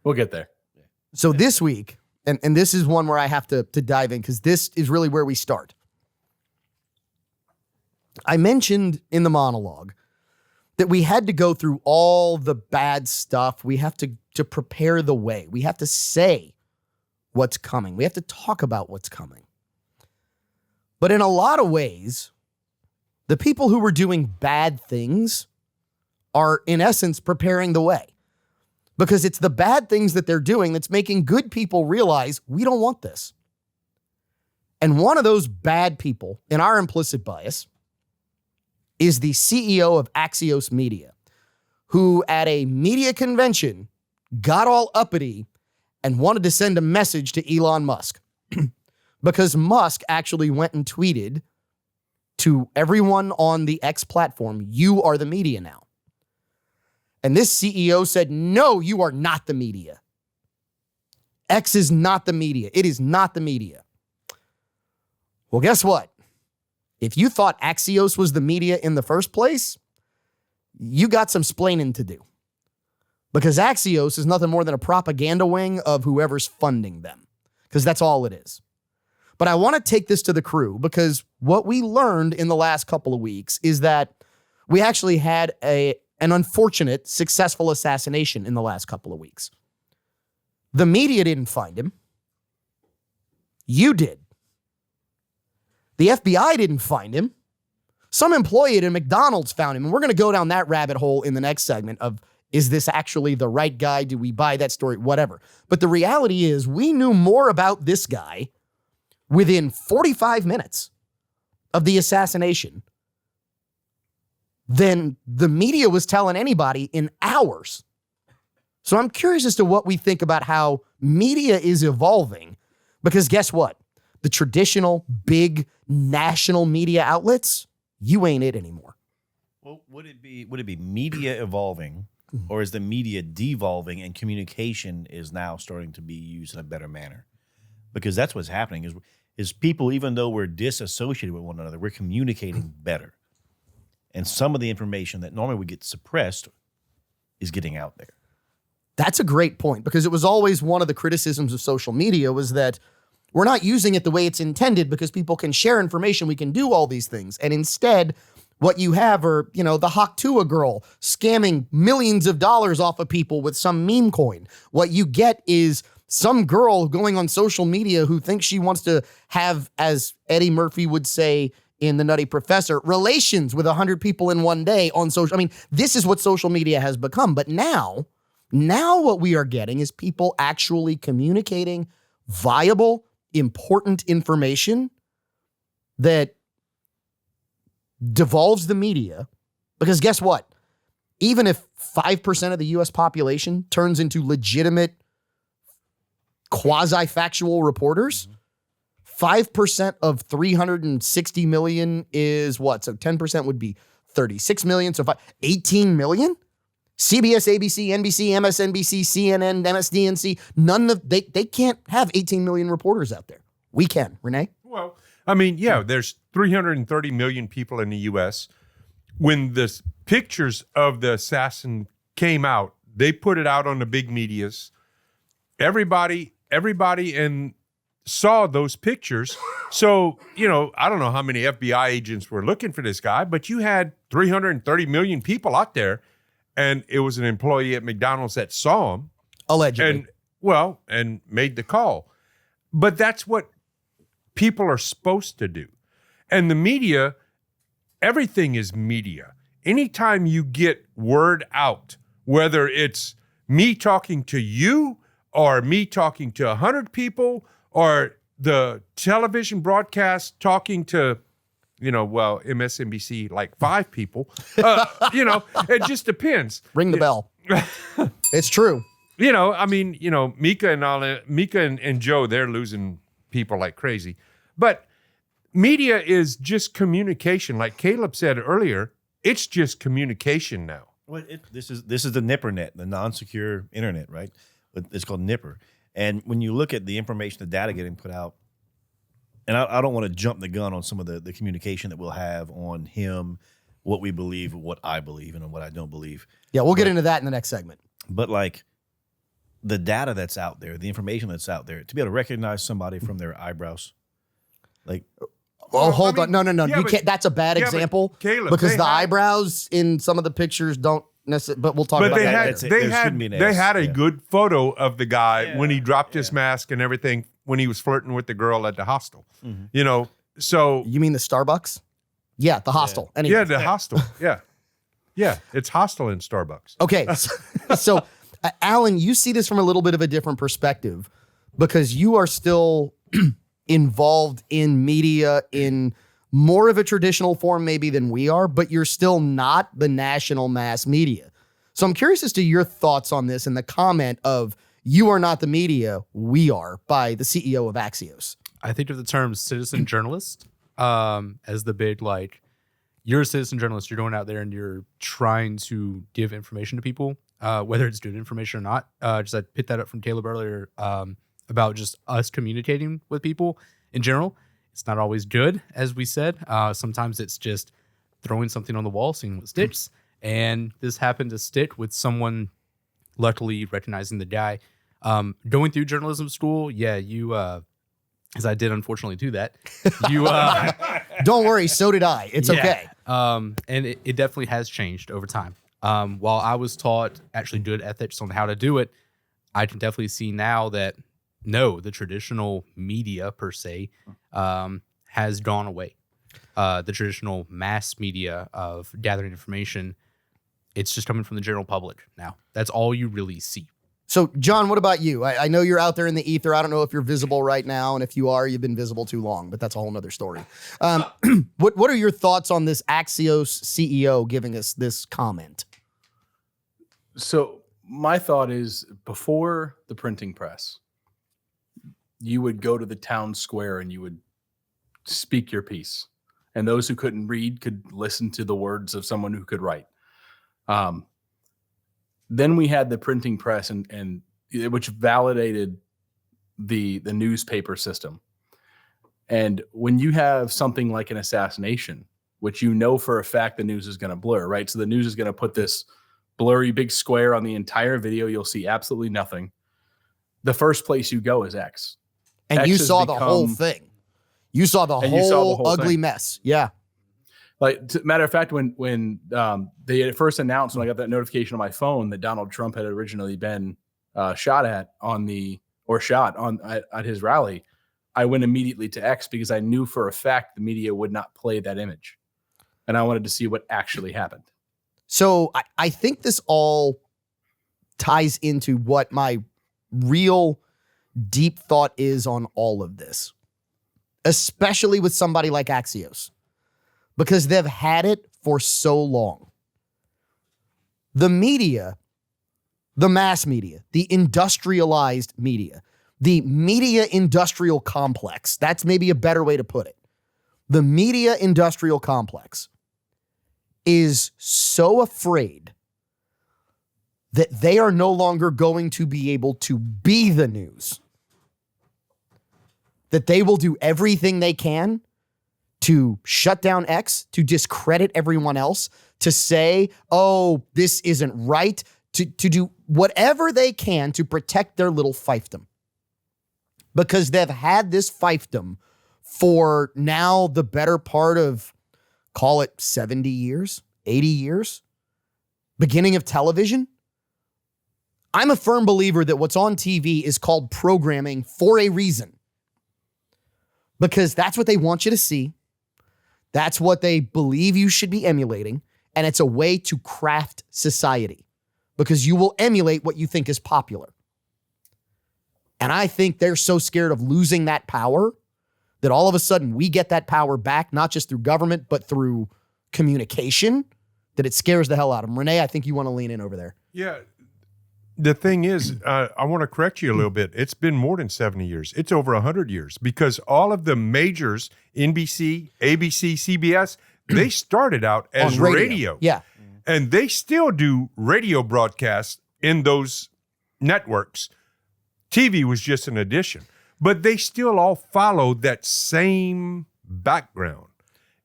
We'll get there. So this week, and this is one where I have to dive in because this is really where we start. I mentioned in the monologue that we had to go through all the bad stuff. We have to prepare the way. We have to say what's coming. We have to talk about what's coming. But in a lot of ways, the people who were doing bad things are, in essence, preparing the way. Because it's the bad things that they're doing that's making good people realize we don't want this. And one of those bad people in our implicit bias is the CEO of Axios Media, who at a media convention got all uppity and wanted to send a message to Elon Musk. Because Musk actually went and tweeted to everyone on the X platform, "You are the media now." And this CEO said, "No, you are not the media. X is not the media. It is not the media." Well, guess what? If you thought Axios was the media in the first place, you got some splaining to do. Because Axios is nothing more than a propaganda wing of whoever's funding them. Because that's all it is. But I want to take this to the crew because what we learned in the last couple of weeks is that we actually had an unfortunate, successful assassination in the last couple of weeks. The media didn't find him. You did. The FBI didn't find him. Some employee at a McDonald's found him. And we're going to go down that rabbit hole in the next segment of, is this actually the right guy? Do we buy that story? Whatever. But the reality is we knew more about this guy within 45 minutes of the assassination than the media was telling anybody in hours. So I'm curious as to what we think about how media is evolving, because guess what? The traditional big national media outlets, you ain't it anymore. Well, would it be media evolving, or is the media devolving and communication is now starting to be used in a better manner? Because that's what's happening is people, even though we're disassociated with one another, we're communicating better. And some of the information that normally would get suppressed is getting out there. That's a great point, because it was always one of the criticisms of social media was that we're not using it the way it's intended because people can share information, we can do all these things. And instead, what you have are, the Haktua girl scamming millions of dollars off of people with some meme coin. What you get is some girl going on social media who thinks she wants to have, as Eddie Murphy would say in The Nutty Professor, relations with 100 people in one day on social. I mean, this is what social media has become. But now what we are getting is people actually communicating viable, important information that devolves the media. Because guess what? Even if 5% of the U.S. population turns into legitimate quasi-factual reporters. 5% of 360 million is what? So 10% would be 36 million. So 18 million? CBS, ABC, NBC, MSNBC, CNN, MSDNC, they can't have 18 million reporters out there. We can, Renee. Well, I mean, yeah, there's 330 million people in the U.S. When the pictures of the assassin came out, they put it out on the big medias. Everybody and saw those pictures. So, I don't know how many FBI agents were looking for this guy, but you had 330 million people out there, and it was an employee at McDonald's that saw him. Allegedly. And made the call. But that's what people are supposed to do. And the media, everything is media. Anytime you get word out, whether it's me talking to you or me talking to 100 people or the television broadcast talking to, MSNBC, like 5 people, it just depends. Ring the bell. It's true. Mika and Joe, they're losing people like crazy. But media is just communication. Like Caleb said earlier, it's just communication now. Well, this is the NIPRNet, the non-secure internet, right? It's called Nipper. And when you look at the information, the data getting put out, and I don't want to jump the gun on some of the communication that we'll have on him, what we believe, what I believe, and what I don't believe. Yeah, we'll get into that in the next segment. But like the data that's out there, the information that's out there, to be able to recognize somebody from their eyebrows, like, Hold on. No. Yeah, You can't. That's a bad example, Caleb, because the eyebrows in some of the pictures don't necessarily. But we'll talk But about they that had later. they had a good photo of the guy when he dropped his mask and everything when he was flirting with the girl at the hostel. Mm-hmm. So You mean the Starbucks? Yeah, the hostel. Anyway. yeah, the hostel. Yeah, it's hostile in Starbucks. Okay, so Alan, you see this from a little bit of a different perspective because you are still involved in media in more of a traditional form maybe than we are, but you're still not the national mass media. So I'm curious as to your thoughts on this and the comment of "you are not the media, we are" by the CEO of Axios. I think of the term citizen journalist as the big, like, you're a citizen journalist. You're going out there and you're trying to give information to people, whether it's good information or not. I picked that up from Caleb earlier about just us communicating with people in general. It's not always good, as we said. Sometimes it's just throwing something on the wall, seeing what sticks. And this happened to stick with someone, luckily recognizing the guy. Going through journalism school, you, as I did unfortunately do that, you... Don't worry, so did I. It's okay. And it definitely has changed over time. While I was taught actually good ethics on how to do it, I can definitely see now that no, the traditional media per se has gone away. The traditional mass media of gathering information, it's just coming from the general public now. That's all you really see. So, John, what about you? I know you're out there in the ether. I don't know if you're visible right now, and if you are, you've been visible too long, but that's a whole nother story. What are your thoughts on this Axios CEO giving us this comment? So my thought is, before the printing press, you would go to the town square and you would speak your piece. And those who couldn't read could listen to the words of someone who could write. Then we had the printing press, and which validated the newspaper system. And when you have something like an assassination, which you know for a fact the news is going to blur, right? So the news is going to put this blurry big square on the entire video. You'll see absolutely nothing. The first place you go is X. And X you has saw the become- whole thing. You saw the whole ugly thing. mess. Yeah. Like, matter of fact, when they had first announced, when I got that notification on my phone that Donald Trump had originally been shot at his rally, I went immediately to X because I knew for a fact the media would not play that image, and I wanted to see what actually happened. So I think this all ties into what my real deep thought is on all of this, especially with somebody like Axios, because they've had it for so long. The media, the mass media, the industrialized media, the media industrial complex, that's maybe a better way to put it. The media industrial complex is so afraid that they are no longer going to be able to be the news, that they will do everything they can to shut down X, to discredit everyone else, to say, oh, this isn't right, to do whatever they can to protect their little fiefdom. Because they've had this fiefdom for now the better part of, call it 70 years, 80 years, beginning of television. I'm a firm believer that what's on TV is called programming for a reason. Because that's what they want you to see. That's what they believe you should be emulating. And it's a way to craft society because you will emulate what you think is popular. And I think they're so scared of losing that power that all of a sudden we get that power back, not just through government, but through communication, that it scares the hell out of them. Renee, I think you want to lean in over there. Yeah. The thing is, I want to correct you a little bit. It's been more than 70 years. It's over 100 years because all of the majors, NBC, ABC, CBS, they started out as On radio. Yeah. And they still do radio broadcasts in those networks. TV was just an addition. But they still all follow that same background,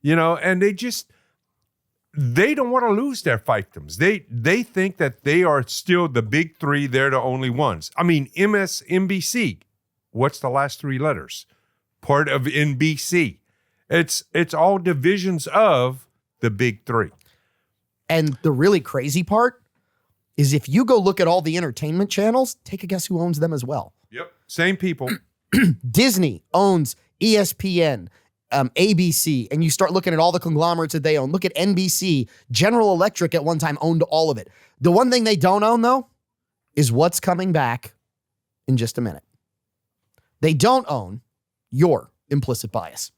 and they don't want to lose their fiefdoms. They think that they are still the big three. They're the only ones. I mean, MSNBC, what's the last three letters? Part of NBC. It's all divisions of the big three. And the really crazy part is if you go look at all the entertainment channels, take a guess who owns them as well. Yep. Same people. Disney owns ESPN, ABC, and you start looking at all the conglomerates that they own. Look at NBC. General Electric at one time owned all of it. The one thing they don't own, though, is what's coming back in just a minute. They don't own your implicit bias.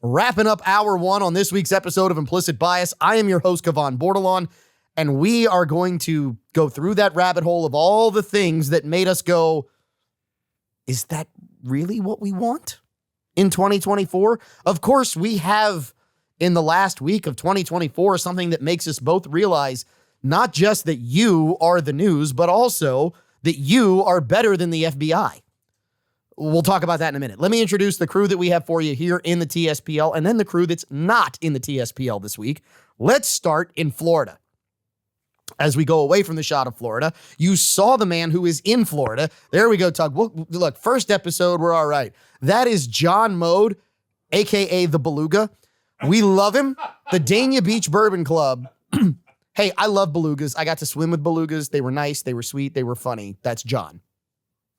Wrapping up hour one on this week's episode of Implicit Bias, I am your host, Kevon Bordelon, and we are going to go through that rabbit hole of all the things that made us go, is that really what we want in 2024? Of course, we have in the last week of 2024 something that makes us both realize not just that you are the news, but also that you are better than the FBI. We'll talk about that in a minute. Let me introduce the crew that we have for you here in the TSPL and then the crew that's not in the TSPL this week. Let's start in Florida. As we go away from the shot of Florida, you saw the man who is in Florida. There we go, Tug. Look, first episode, we're all right. That is John Mode, a.k.a. the Beluga. We love him. The Dania Beach Bourbon Club. Hey, I love belugas. I got to swim with belugas. They were nice. They were sweet. They were funny. That's John.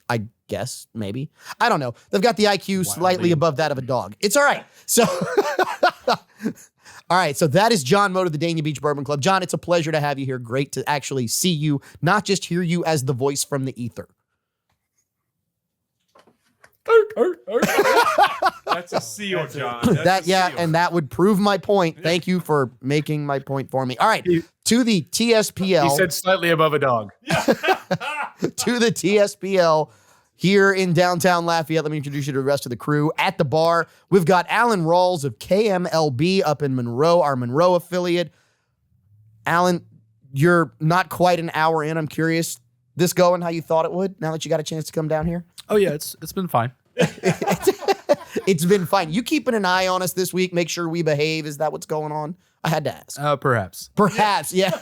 I guess, maybe. I don't know. They've got the IQ slightly above that of a dog. It's all right. So... All right, so that is John Mode of the Dania Beach Bourbon Club. John, it's a pleasure to have you here. Great to actually see you, not just hear you as the voice from the ether. That's a seal, John. And that would prove my point. Thank you for making my point for me. All right, to the TSPL. He said slightly above a dog. To the TSPL. Here in downtown Lafayette, let me introduce you to the rest of the crew. At the bar, we've got Alan Rawls of KMLB up in Monroe, our Monroe affiliate. Alan, you're not quite an hour in. I'm curious, this going how you thought it would now that you got a chance to come down here? Oh, yeah, it's been fine. It's been fine. You keeping an eye on us this week, make sure we behave. Is that what's going on? I had to ask. Perhaps. Perhaps, yeah.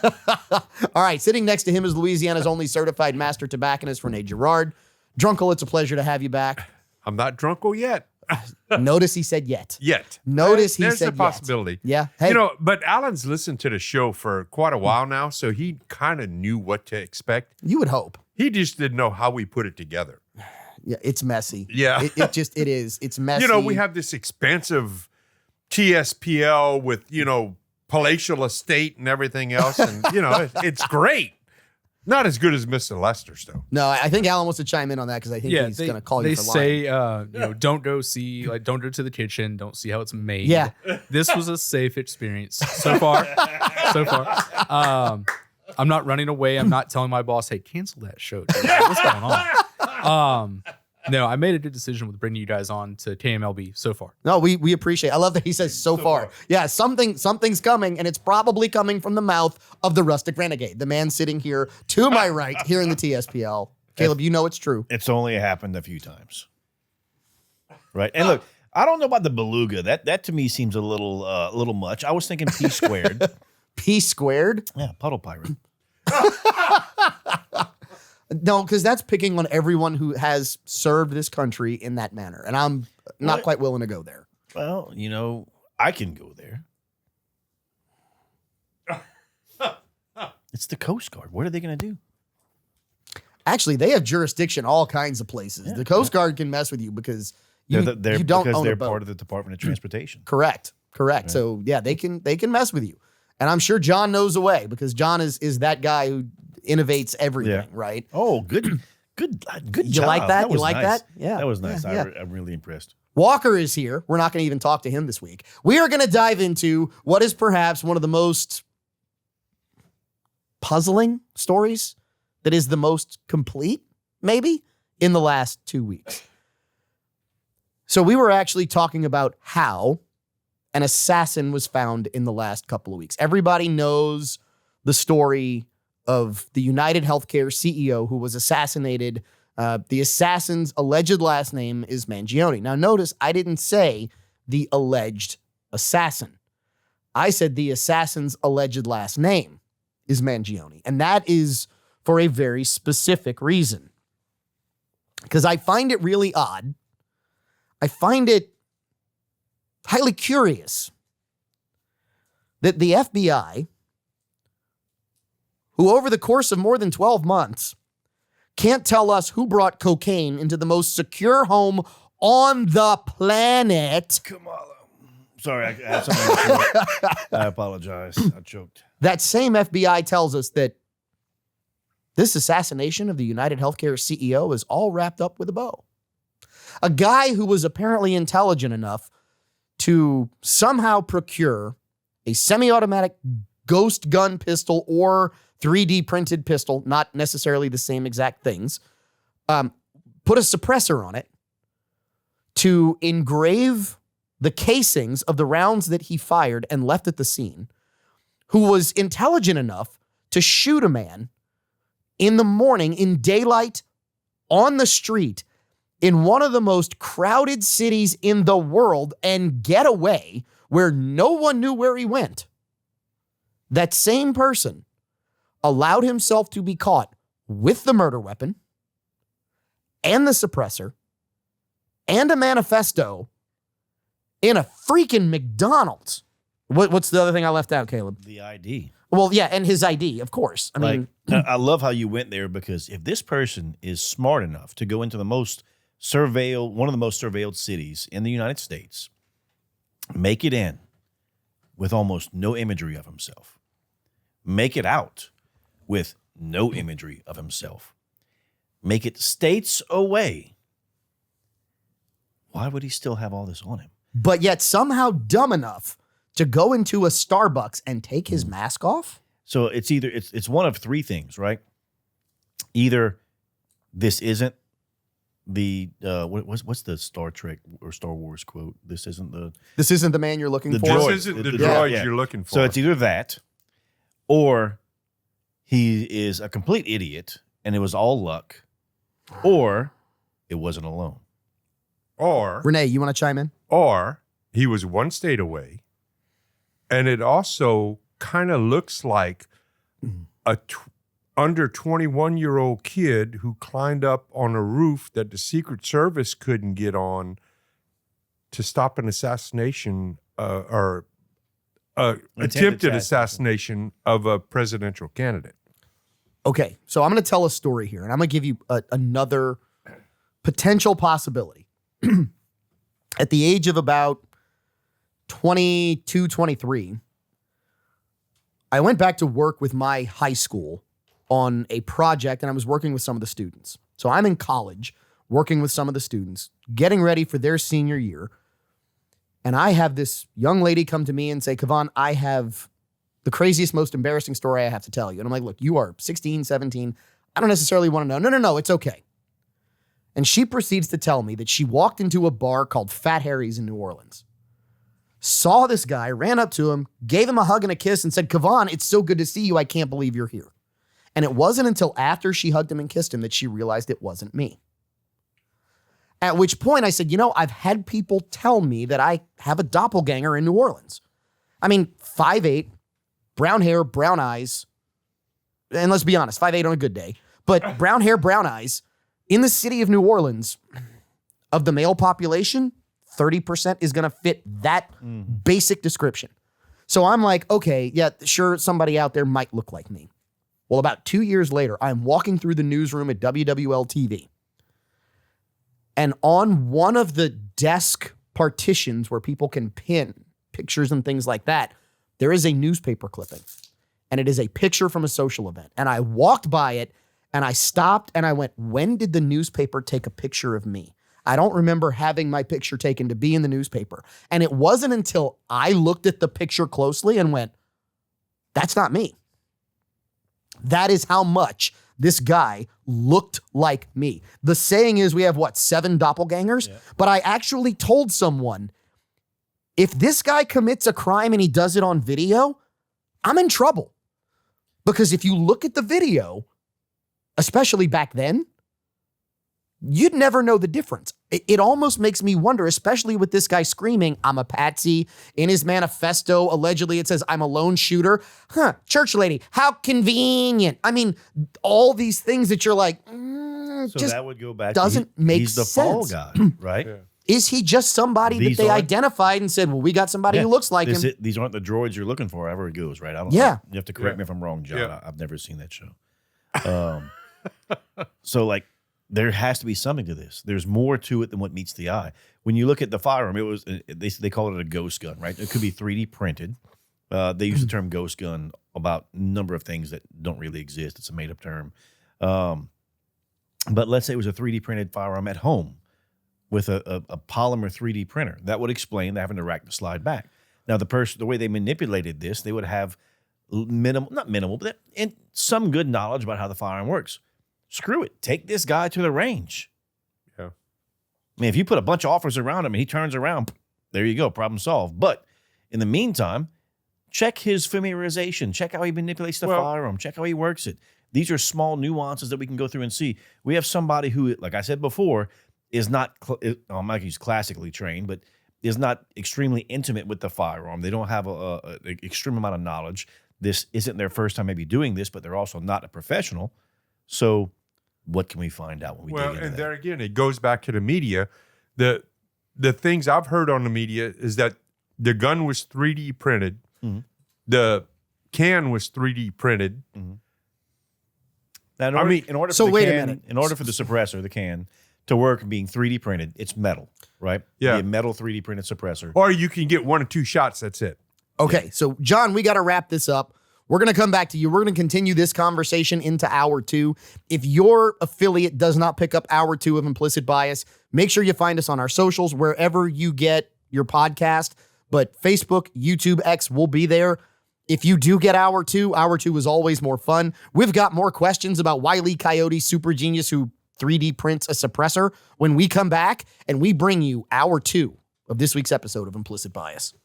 All right, sitting next to him is Louisiana's only certified master tobacconist, Rene Girard. Drunkle, it's a pleasure to have you back. I'm not drunkle yet. Notice he said yet. There's Said a possibility. Yet. Yeah. Hey. But Alan's listened to the show for quite a while now, so he kind of knew what to expect. You would hope. He just didn't know how we put it together. Yeah, it's messy. Yeah. It is. It's messy. We have this expansive TSPL with, palatial estate and everything else. And, it's great. Not as good as Mr. Lester's, though. No, I think Alan wants to chime in on that because I think he's going to call you for lying. They say, don't go don't go to the kitchen, don't see how it's made. Yeah. This was a safe experience so far. I'm not running away. I'm not telling my boss, hey, cancel that show. Dude. What's going on? No, I made a good decision with bringing you guys on to KMLB so far. No, we appreciate. I love that he says so far. Yeah, something's coming, and it's probably coming from the mouth of the Rustic Renegade, the man sitting here to my right here in the TSPL. Caleb, you know it's true. It's only happened a few times. Right. And look, I don't know about the beluga. That to me seems a little much. I was thinking P squared. P squared? Yeah, puddle pirate. No, because that's picking on everyone who has served this country in that manner. And I'm not quite willing to go there. Well, I can go there. It's the Coast Guard. What are they going to do? Actually, they have jurisdiction all kinds of places. The Coast Guard can mess with you because you don't because own they're a boat. part of the Department of Transportation. Correct. So yeah, they can mess with you. And I'm sure John knows a way because John is that guy who innovates everything, right? Oh, good You job. like that? You was like nice. that? Yeah. That was nice. Yeah. I'm really impressed. Walker is here. We're not going to even talk to him this week. We are going to dive into what is perhaps one of the most puzzling stories that is the most complete, maybe, in the last 2 weeks. So we were actually talking about how an assassin was found in the last couple of weeks. Everybody knows the story of the United Healthcare CEO who was assassinated. The assassin's alleged last name is Mangione. Now, notice I didn't say the alleged assassin. I said the assassin's alleged last name is Mangione. And that is for a very specific reason. Because I find it really odd. I find it highly curious that the FBI, who over the course of more than 12 months can't tell us who brought cocaine into the most secure home on the planet. Kamala. Sorry, I had something. I apologize. I choked. That same FBI tells us that this assassination of the United Healthcare CEO is all wrapped up with a bow. A guy who was apparently intelligent enough to somehow procure a semi-automatic ghost gun pistol or 3D printed pistol, not necessarily the same exact things, put a suppressor on it to engrave the casings of the rounds that he fired and left at the scene, who was intelligent enough to shoot a man in the morning, in daylight, on the street, in one of the most crowded cities in the world and get away where no one knew where he went. That same person allowed himself to be caught with the murder weapon and the suppressor and a manifesto in a freaking McDonald's. What's the other thing I left out, Caleb? The ID. Well, yeah, and his ID, of course. I mean, I love how you went there because if this person is smart enough to go into one of the most surveilled cities in the United States, make it in with almost no imagery of himself, make it out with no imagery of himself, make it states away, why would he still have all this on him? but yet somehow dumb enough to go into a Starbucks and take his mask off? So it's either it's one of three things, right? Either this isn't the what's the Star Trek or Star Wars quote? This isn't the man you're looking The for. droid. This isn't the The droid droid. you're looking for. So it's either that, or he is a complete idiot and it was all luck, or it wasn't alone. or Renee, you want to chime in? Or he was one state away, and it also kind of looks like a under 21-year-old kid who climbed up on a roof that the Secret Service couldn't get on to stop an assassination or attempted assassination of a presidential candidate. Okay, so I'm going to tell a story here, and I'm going to give you another potential possibility. At the age of about 22, 23, I went back to work with my high school on a project, and I was working with some of the students. So I'm in college, working with some of the students, getting ready for their senior year, and I have this young lady come to me and say, Kavan, I have the craziest, most embarrassing story I have to tell you. And I'm like, look, you are 16, 17. I don't necessarily want to know. No, it's okay. And she proceeds to tell me that she walked into a bar called Fat Harry's in New Orleans, saw this guy, ran up to him, gave him a hug and a kiss, and said, Kevon, it's so good to see you. I can't believe you're here. And it wasn't until after she hugged him and kissed him that she realized it wasn't me. At which point I said, I've had people tell me that I have a doppelganger in New Orleans. I mean, 5'8", brown hair, brown eyes, and let's be honest, 5'8" on a good day, but brown hair, brown eyes, in the city of New Orleans, of the male population, 30% is going to fit that basic description. So I'm like, okay, yeah, sure, somebody out there might look like me. Well, about 2 years later, I'm walking through the newsroom at WWL TV. And on one of the desk partitions where people can pin pictures and things like that, there is a newspaper clipping. And it is a picture from a social event. And I walked by it and I stopped and I went, when did the newspaper take a picture of me? I don't remember having my picture taken to be in the newspaper. And it wasn't until I looked at the picture closely and went, that's not me. That is how much this guy looked like me. The saying is we have, 7 doppelgangers? Yeah. But I actually told someone, if this guy commits a crime and he does it on video, I'm in trouble. Because if you look at the video, especially back then, you'd never know the difference. It almost makes me wonder, especially with this guy screaming, I'm a patsy. In his manifesto, allegedly, it says, I'm a lone shooter. Church lady, how convenient. I mean, all these things that you're like, so just that would go back doesn't make he's the sense. fall guy, right? Yeah. Is he just somebody that they identified and said, well, we got somebody who looks like him? These aren't the droids you're looking for, however it goes, right? I don't Yeah. You have to correct me if I'm wrong, John. Yeah. I've never seen that show. So, like, there has to be something to this. There's more to it than what meets the eye. When you look at the firearm, they call it a ghost gun, right? It could be 3D printed. They use the term ghost gun about a number of things that don't really exist. It's a made-up term. But let's say it was a 3D printed firearm at home with a polymer 3D printer. That would explain having to rack the slide back. Now, the way they manipulated this, they would have not minimal, but some good knowledge about how the firearm works. Screw it. Take this guy to the range. Yeah. I mean, if you put a bunch of offers around him and he turns around, there you go, problem solved. But in the meantime, check his familiarization. Check how he manipulates the firearm. Check how he works it. These are small nuances that we can go through and see. We have somebody who, like I said before, is not, I'm not use classically trained, but is not extremely intimate with the firearm. They don't have an extreme amount of knowledge. This isn't their first time maybe doing this, but they're also not a professional. So what can we find out when we dig into and that? there again, it goes back to the media. The things I've heard on the media is that the gun was 3D printed. Mm-hmm. The can was 3D printed. Mm-hmm. Now, in order for the suppressor, the can, to work being 3D printed, it's metal, right? Yeah. A metal 3D printed suppressor. Or you can get 1 or 2 shots, that's it. Okay, so John, we got to wrap this up. We're going to come back to you. We're going to continue this conversation into hour 2. If your affiliate does not pick up hour 2 of Implicit Bias, make sure you find us on our socials, wherever you get your podcast. But Facebook, YouTube, X will be there. If you do get hour 2 is always more fun. We've got more questions about Wile E. Coyote, super genius who 3D prints a suppressor when we come back and we bring you hour 2 of this week's episode of Implicit Bias.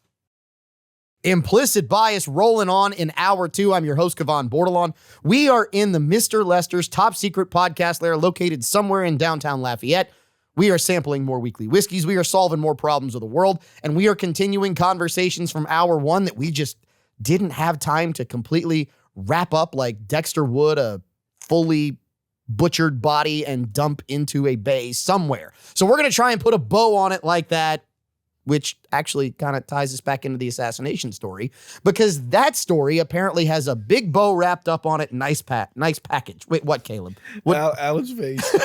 Implicit Bias rolling on in hour 2. I'm your host, Kevon Bordelon. We are in the Mr. Lester's top secret podcast lair located somewhere in downtown Lafayette. We are sampling more weekly whiskeys. We are solving more problems of the world. And we are continuing conversations from hour 1 that we just didn't have time to completely wrap up like Dexter would a fully butchered body and dump into a bay somewhere. So we're going to try and put a bow on it like that, which actually kind of ties us back into the assassination story, because that story apparently has a big bow wrapped up on it. Nice package. Wait, what, Caleb? What? Alan's face.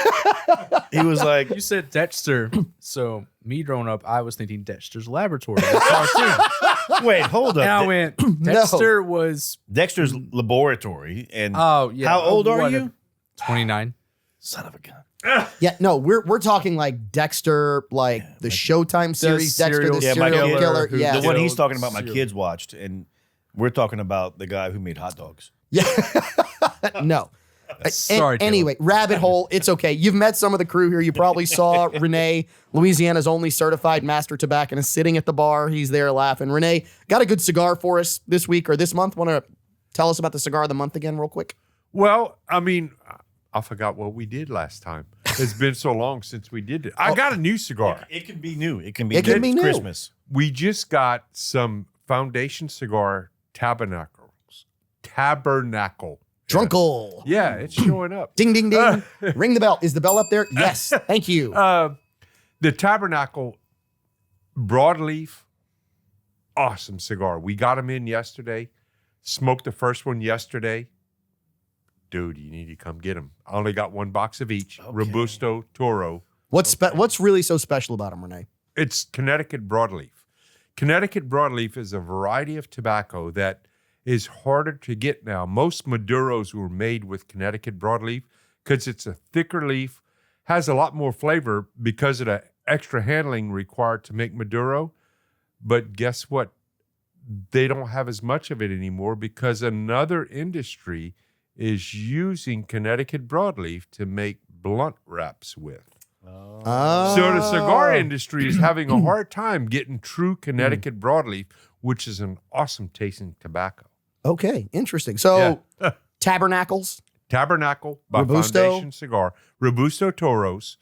He was like, You said Dexter. So me growing up, I was thinking Dexter's Laboratory. That's cartoon. wait, hold up. And I went, Dexter was. Dexter's Laboratory. And Oh, yeah. how old are whatever. you? 29. Son of a gun. Yeah, no, we're talking like Dexter, like the Showtime series, Dexter the serial serial killer. who- Yeah, The one he's talking about, my Serial. kids watched, and we're talking about the guy who made hot dogs. yeah. No. Sorry, Taylor. Anyway, rabbit hole. It's okay. You've met some of the crew here. You probably saw Renee, Louisiana's only certified master tobacconist, sitting at the bar. He's there laughing. Renee, got a good cigar for us this week or this month. Want to tell us about the cigar of the month again real quick? Well, I mean, I forgot what we did last time. It's been so long since we did it. I got a new cigar. It can be new. It can be It can be new. Christmas. We just got some Foundation Cigar Tabernacle. Drunkle. Yeah, it's showing up. Ding, ding, ding. Ring the bell. Is the bell up there? Yes. Thank you. The Tabernacle Broadleaf, awesome cigar. We got them in yesterday. Smoked the first one yesterday. Dude, you need to come get them. I only got one box of each. Okay. Robusto Toro. What's really so special about them, Renee? It's Connecticut Broadleaf. Connecticut Broadleaf is a variety of tobacco that is harder to get now. Most Maduros were made with Connecticut Broadleaf because it's a thicker leaf, has a lot more flavor because of the extra handling required to make Maduro. But guess what? They don't have as much of it anymore because another industry is using Connecticut Broadleaf to make blunt wraps with. Oh. So the cigar industry is having a hard time getting true Connecticut Broadleaf, which is an awesome tasting tobacco. Okay, interesting. So Tabernacles. Tabernacle by Robusto. Foundation Cigar. Robusto Toros.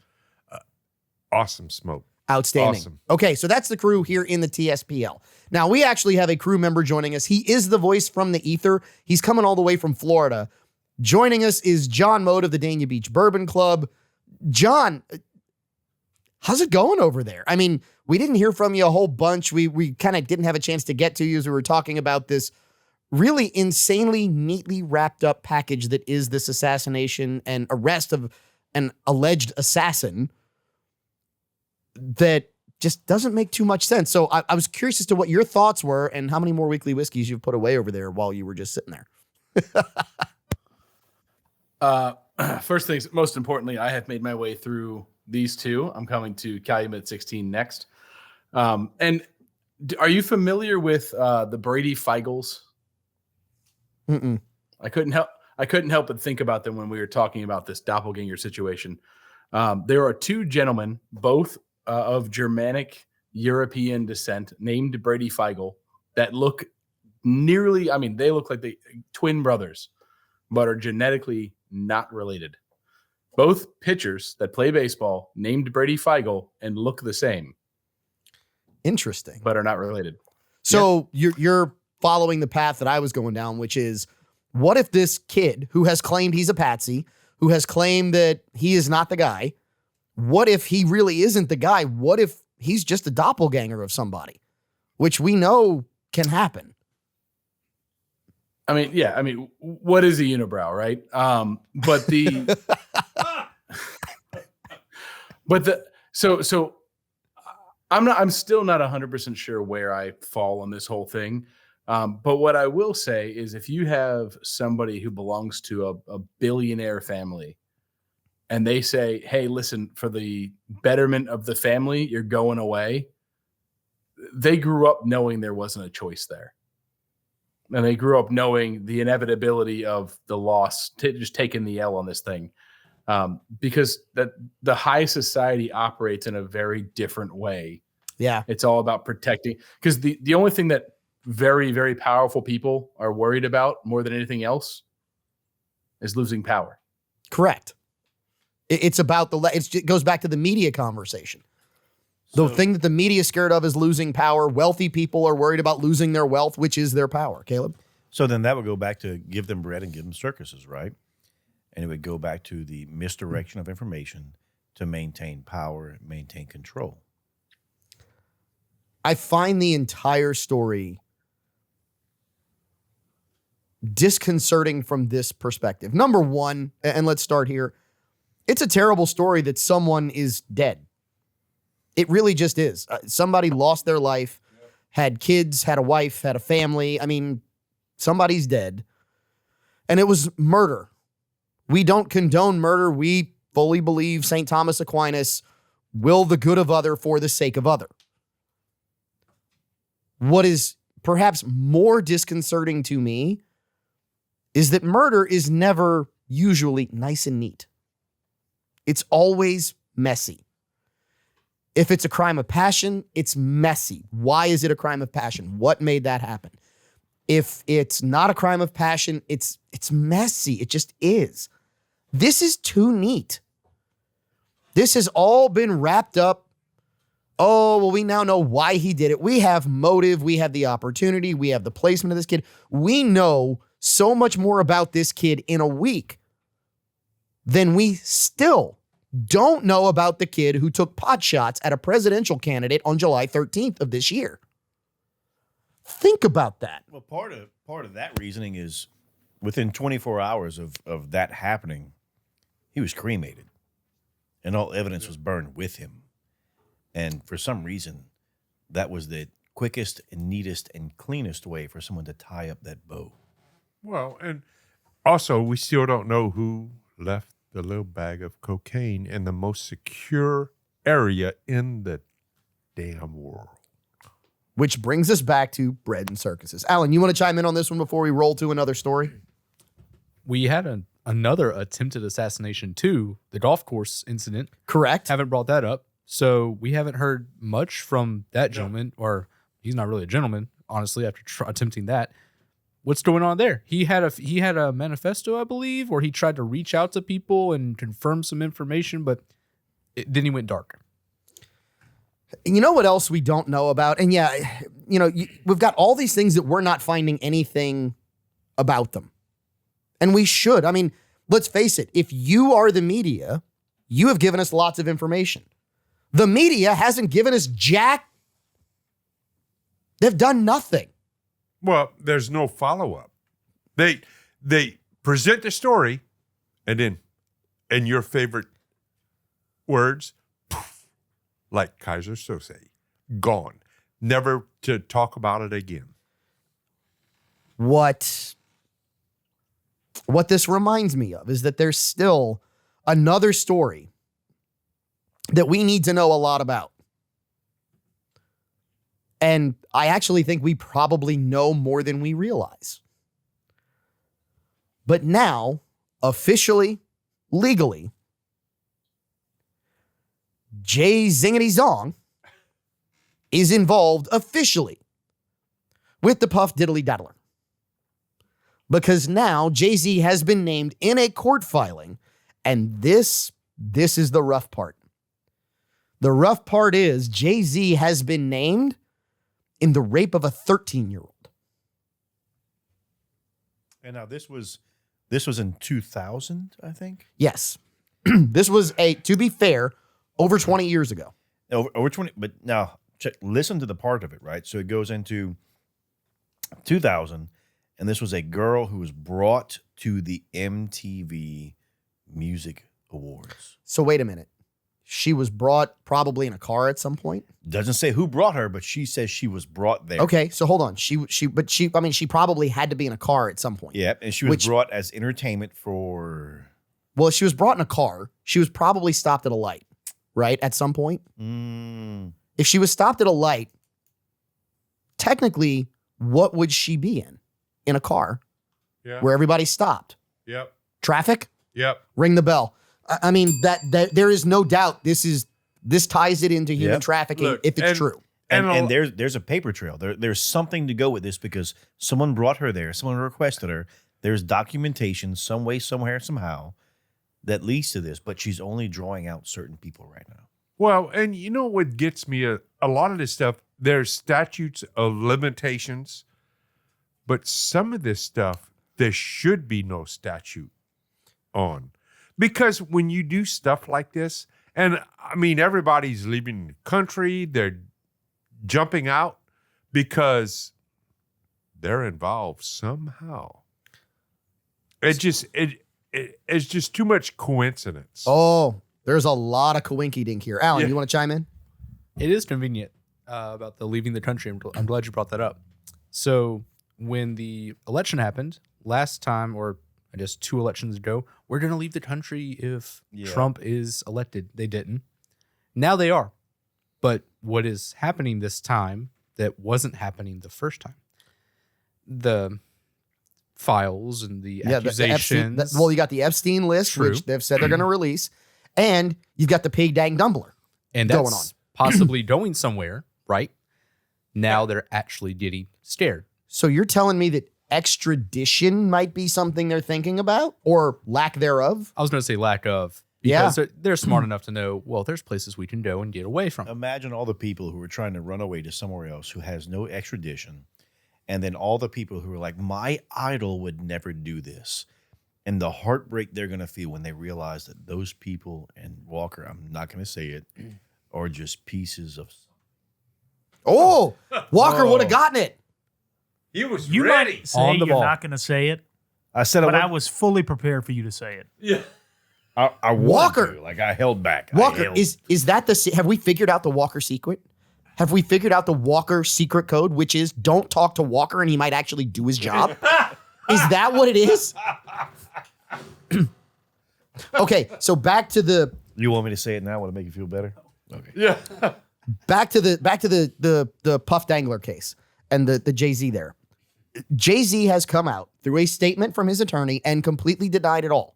Awesome smoke. Outstanding. Awesome. Okay, so that's the crew here in the TSPL. Now, we actually have a crew member joining us. He is the voice from the ether. He's coming all the way from Florida. Joining us is John Mode of the Dania Beach Bourbon Club. John, how's it going over there? I mean, we didn't hear from you a whole bunch. We kind of didn't have a chance to get to you as we were talking about this really insanely neatly wrapped up package that is this assassination and arrest of an alleged assassin that just doesn't make too much sense. So I was curious as to what your thoughts were and how many more weekly whiskeys you've put away over there while you were just sitting there. First things, most importantly, I have made my way through these two. I'm coming to Calumet 16 next. And are you familiar with the Brady Feigls? Mm-mm. I couldn't help but think about them when we were talking about this doppelganger situation. There are two gentlemen, both of Germanic European descent, named Brady Feigl, that look nearly, I mean, they look like the twin brothers, but are genetically not related. Both pitchers that play baseball, named Brady Feigl, and look the same, Interesting. but are not related. So you're following the path that I was going down, which is, what if this kid who has claimed he's a patsy, who has claimed that he is not the guy, what if he really isn't the guy? What if he's just a doppelganger of somebody, which we know can happen? I mean, what is a unibrow, right? So I'm still not 100% sure where I fall on this whole thing. But what I will say is, if you have somebody who belongs to a billionaire family and they say, hey, listen, for the betterment of the family, you're going away. They grew up knowing there wasn't a choice there. And they grew up knowing the inevitability of the loss, just taking the L on this thing. Because the high society operates in a very different way. Yeah. It's all about protecting. Because the only thing that very, very powerful people are worried about more than anything else is losing power. Correct. It's about it goes back to the media conversation. The thing that the media is scared of is losing power. Wealthy people are worried about losing their wealth, which is their power. Caleb? So then that would go back to give them bread and give them circuses, right? And it would go back to the misdirection of information to maintain power, maintain control. I find the entire story disconcerting from this perspective. Number one, and let's start here, it's a terrible story that someone is dead. It really just is. Somebody lost their life, had kids, had a wife, had a family. I mean, somebody's dead. And it was murder. We don't condone murder. We fully believe St. Thomas Aquinas, will the good of other for the sake of other. What is perhaps more disconcerting to me is that murder is never usually nice and neat. It's always messy. If it's a crime of passion, it's messy. Why is it a crime of passion? What made that happen? If it's not a crime of passion, it's messy. It just is. This is too neat. This has all been wrapped up. Oh, well, we now know why he did it. We have motive. We have the opportunity. We have the placement of this kid. We know so much more about this kid in a week than we still don't know about the kid who took pot shots at a presidential candidate on July 13th of this year. Think about that. Well, part of that reasoning is within 24 hours of that happening, he was cremated, and all evidence was burned with him. And for some reason, that was the quickest and neatest and cleanest way for someone to tie up that bow. Well, and also we still don't know who left the little bag of cocaine in the most secure area in the damn world. Which brings us back to bread and circuses. Alan, you want to chime in on this one before we roll to another story? We had another attempted assassination too, the golf course incident. Correct. Haven't brought that up. So we haven't heard much from that gentleman, or he's not really a gentleman, honestly, after attempting that. What's going on there? He had a manifesto, I believe, or he tried to reach out to people and confirm some information, but then he went dark. You know what else we don't know about? And yeah, we've got all these things that we're not finding anything about them. And we should. I mean, let's face it. If you are the media, you have given us lots of information. The media hasn't given us jack. They've done nothing. Well, there's no follow-up. They present the story, and then, in your favorite words, poof, like Kaiser Sose, gone. Never to talk about it again. What this reminds me of is that there's still another story that we need to know a lot about. And I actually think we probably know more than we realize. But now, officially, legally, Jay Zingity Zong is involved officially with the Puff Diddly Daddler. Because now Jay-Z has been named in a court filing, and this is the rough part. The rough part is Jay-Z has been named in the rape of a 13-year-old. And now this was in 2000, I think. Yes. This was to be fair, over 20 years ago. Over 20, but now listen to the part of it, right? So it goes into 2000, and this was a girl who was brought to the MTV Music Awards. So wait a minute. She was brought probably in a car at some point. Doesn't say who brought her, but she says she was brought there. Okay, so hold on. She probably had to be in a car at some point. Yeah, and she was brought as entertainment for. Well, she was brought in a car. She was probably stopped at a light, right? At some point. If she was stopped at a light, technically, what would she be in? In a car where everybody stopped. Yep. Traffic? Yep. Ring the bell. I mean, that there is no doubt this ties it into human trafficking. Look, if it's true. And there's a paper trail. There's something to go with this because someone brought her there. Someone requested her. There's documentation some way, somewhere, somehow that leads to this, but she's only drawing out certain people right now. Well, and you know what gets me a lot of this stuff, there's statutes of limitations, but some of this stuff, there should be no statute on. Because when you do stuff like this, and I mean, everybody's leaving the country, they're jumping out because they're involved somehow. It's just too much coincidence. Oh, there's a lot of coinky dink here. Alan, you want to chime in? It is convenient about the leaving the country. I'm glad you brought that up. So when the election happened last time, or I guess 2 elections ago, we're going to leave the country if Trump is elected. They didn't. Now they are. But what is happening this time that wasn't happening the first time? files and the Yeah, the Epstein, accusations. well, you got the Epstein list, True. which they've said they're going to release, and you've got the pig dang Dumbler. and going that's possibly going somewhere, right? Now they're actually getting scared. So you're telling me that extradition might be something they're thinking about, or lack thereof? I was going to say lack of, Yeah. because they're smart enough to know, well, there's places we can go and get away from. Imagine all the people who are trying to run away to somewhere else who has no extradition. And then all the people who are like, my idol would never do this. And the heartbreak they're going to feel when they realize that those people and Walker, I'm not going to say it, are just pieces of. Oh, Walker would have gotten it. He was You ready. might say On the you're ball. not going to say it, I said but I wouldn't- was fully prepared for you to say it. Yeah. I wanted Walker. to. Like I held back. I Walker, held- is that have we figured out the Walker secret? Have we figured out the Walker secret code, which is don't talk to Walker and he might actually do his job? Is that what it is? Okay, so back to the You want me to say it now? Want to make you feel better? Okay. Yeah. back to the Puff Dangler case and the Jay-Z there. Jay-Z has come out through a statement from his attorney and completely denied it all.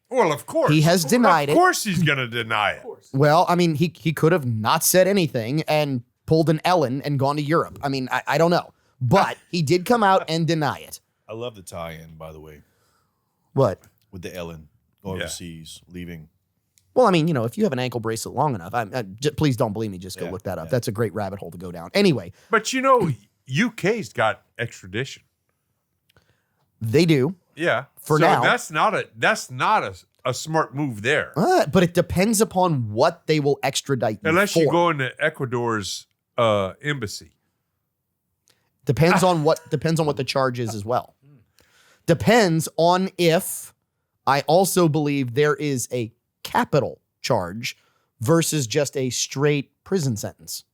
Well, of course. He has denied it. Of course he's going to deny it. Well, I mean, he could have not said anything and pulled an Ellen and gone to Europe. I mean, I don't know. But he did come out and deny it. I love the tie-in, by the way, What? with the Ellen overseas leaving. Well, I mean, if you have an ankle bracelet long enough, please don't believe me. Just go Yeah, look that up. yeah. That's a great rabbit hole to go down. Anyway, But UK's got extradition. they do. Yeah. For so now. that's not a smart move there. But it depends upon what they will extradite you Unless for. you go into Ecuador's embassy. Depends on what the charge is as well. Depends on if I also believe there is a capital charge versus just a straight prison sentence.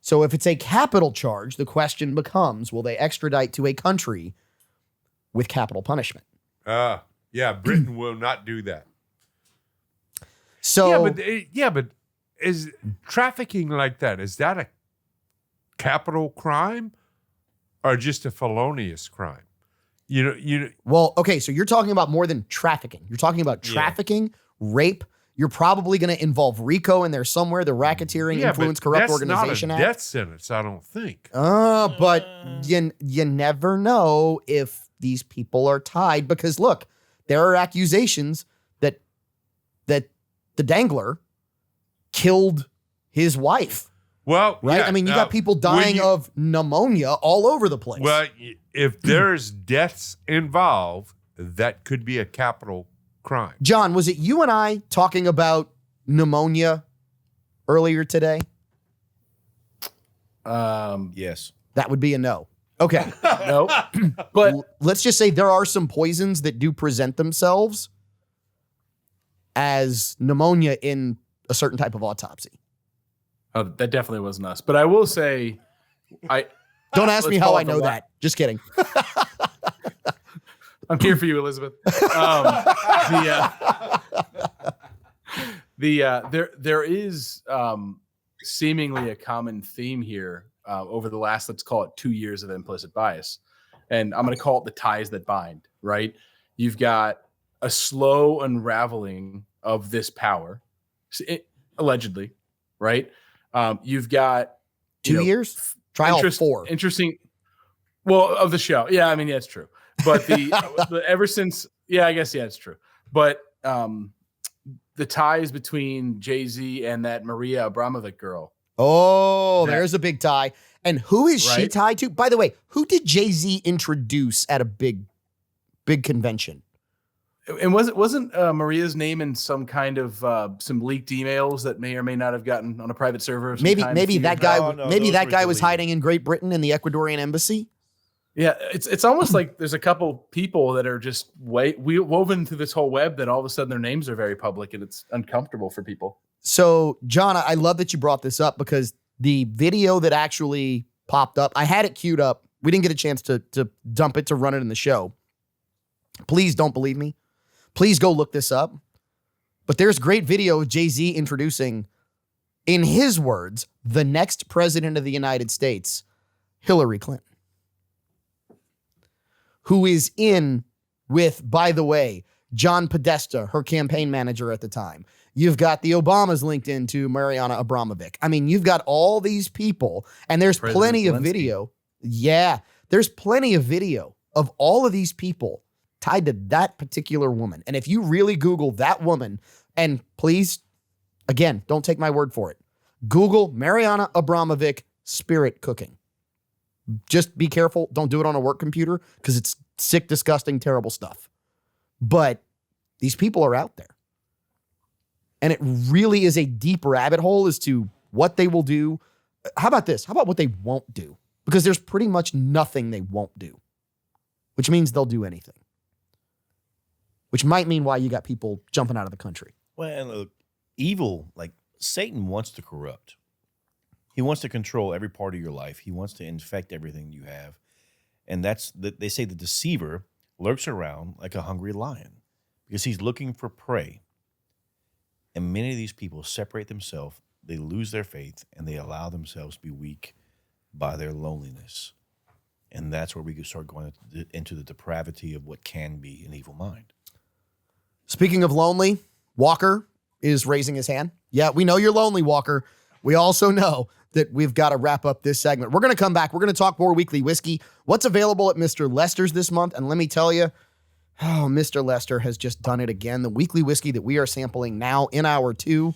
So if it's a capital charge, the question becomes, will they extradite to a country with capital punishment? Yeah, Britain will not do that. So but is trafficking like that, is that a capital crime or just a felonious crime? well, okay, so you're talking about more than trafficking. You're talking about trafficking, rape. You're probably going to involve RICO in there somewhere, the Racketeering Influence Corrupt Organization That's Act. not a death sentence, I don't think. But you never know if these people are tied, because look, there are accusations that the Dangler killed his wife, Well, right? yeah, I mean, you now, got people when dying of pneumonia all over the place. Well, if there's deaths involved, that could be a capital crime. John, was it you and I talking about pneumonia earlier today? Yes. That would be a no. Okay. No, but Let's just say there are some poisons that do present themselves as pneumonia in a certain type of autopsy. oh, that definitely wasn't us. But I will say, Don't ask me Let's how call I it the know la- that. Just kidding. I'm here for you, Elizabeth. There is seemingly a common theme here over the last, let's call it 2 years of implicit bias, and I'm going to call it the ties that bind. Right? You've got a slow unraveling of this power, allegedly. Right? You've got 2 years? Trial 4. Interesting. Well, of the show. Yeah, I mean, yeah, it's true. But ever since, yeah, I guess, yeah, it's true. But the ties between Jay-Z and that Maria Abramovic girl. Oh, That- there's a big tie. And who is she Right? tied to? By the way, who did Jay-Z introduce at a big convention? And wasn't Maria's name in some kind of some leaked emails that may or may not have gotten on a private server? Of some kind a Maybe few that years guy back? No, maybe those that were guy was deleted. hiding in Great Britain in the Ecuadorian embassy. Yeah, it's almost like there's a couple people that are just woven through this whole web that all of a sudden their names are very public and it's uncomfortable for people. So, John, I love that you brought this up because the video that actually popped up, I had it queued up. We didn't get a chance to dump it to run it in the show. Please don't believe me. Please go look this up. But there's great video of Jay-Z introducing, in his words, the next president of the United States, Hillary Clinton. who is in with, by the way, John Podesta, her campaign manager at the time. You've got the Obamas linked into Mariana Abramovic. I mean, you've got all these people, and there's President plenty of Zelensky. video. Yeah, there's plenty of video of all of these people tied to that particular woman. And if you really Google that woman, and please, again, don't take my word for it, Google Mariana Abramovic spirit cooking. Just be careful. Don't do it on a work computer because it's sick, disgusting, terrible stuff. But these people are out there. And it really is a deep rabbit hole as to what they will do. How about this? How about what they won't do? Because there's pretty much nothing they won't do, which means they'll do anything. Which might mean why you got people jumping out of the country. Well, and look, evil, like Satan wants to corrupt. He wants to control every part of your life. He wants to infect everything you have. And they say the deceiver lurks around like a hungry lion because he's looking for prey. And many of these people separate themselves, they lose their faith, and they allow themselves to be weak by their loneliness. And that's where we can start going into the depravity of what can be an evil mind. Speaking of lonely, Walker is raising his hand. Yeah, we know you're lonely, Walker. We also know that we've got to wrap up this segment. We're going to come back. We're going to talk more weekly whiskey. What's available at Mr. Lester's this month? And let me tell you, Mr. Lester has just done it again. The weekly whiskey that we are sampling now in hour 2.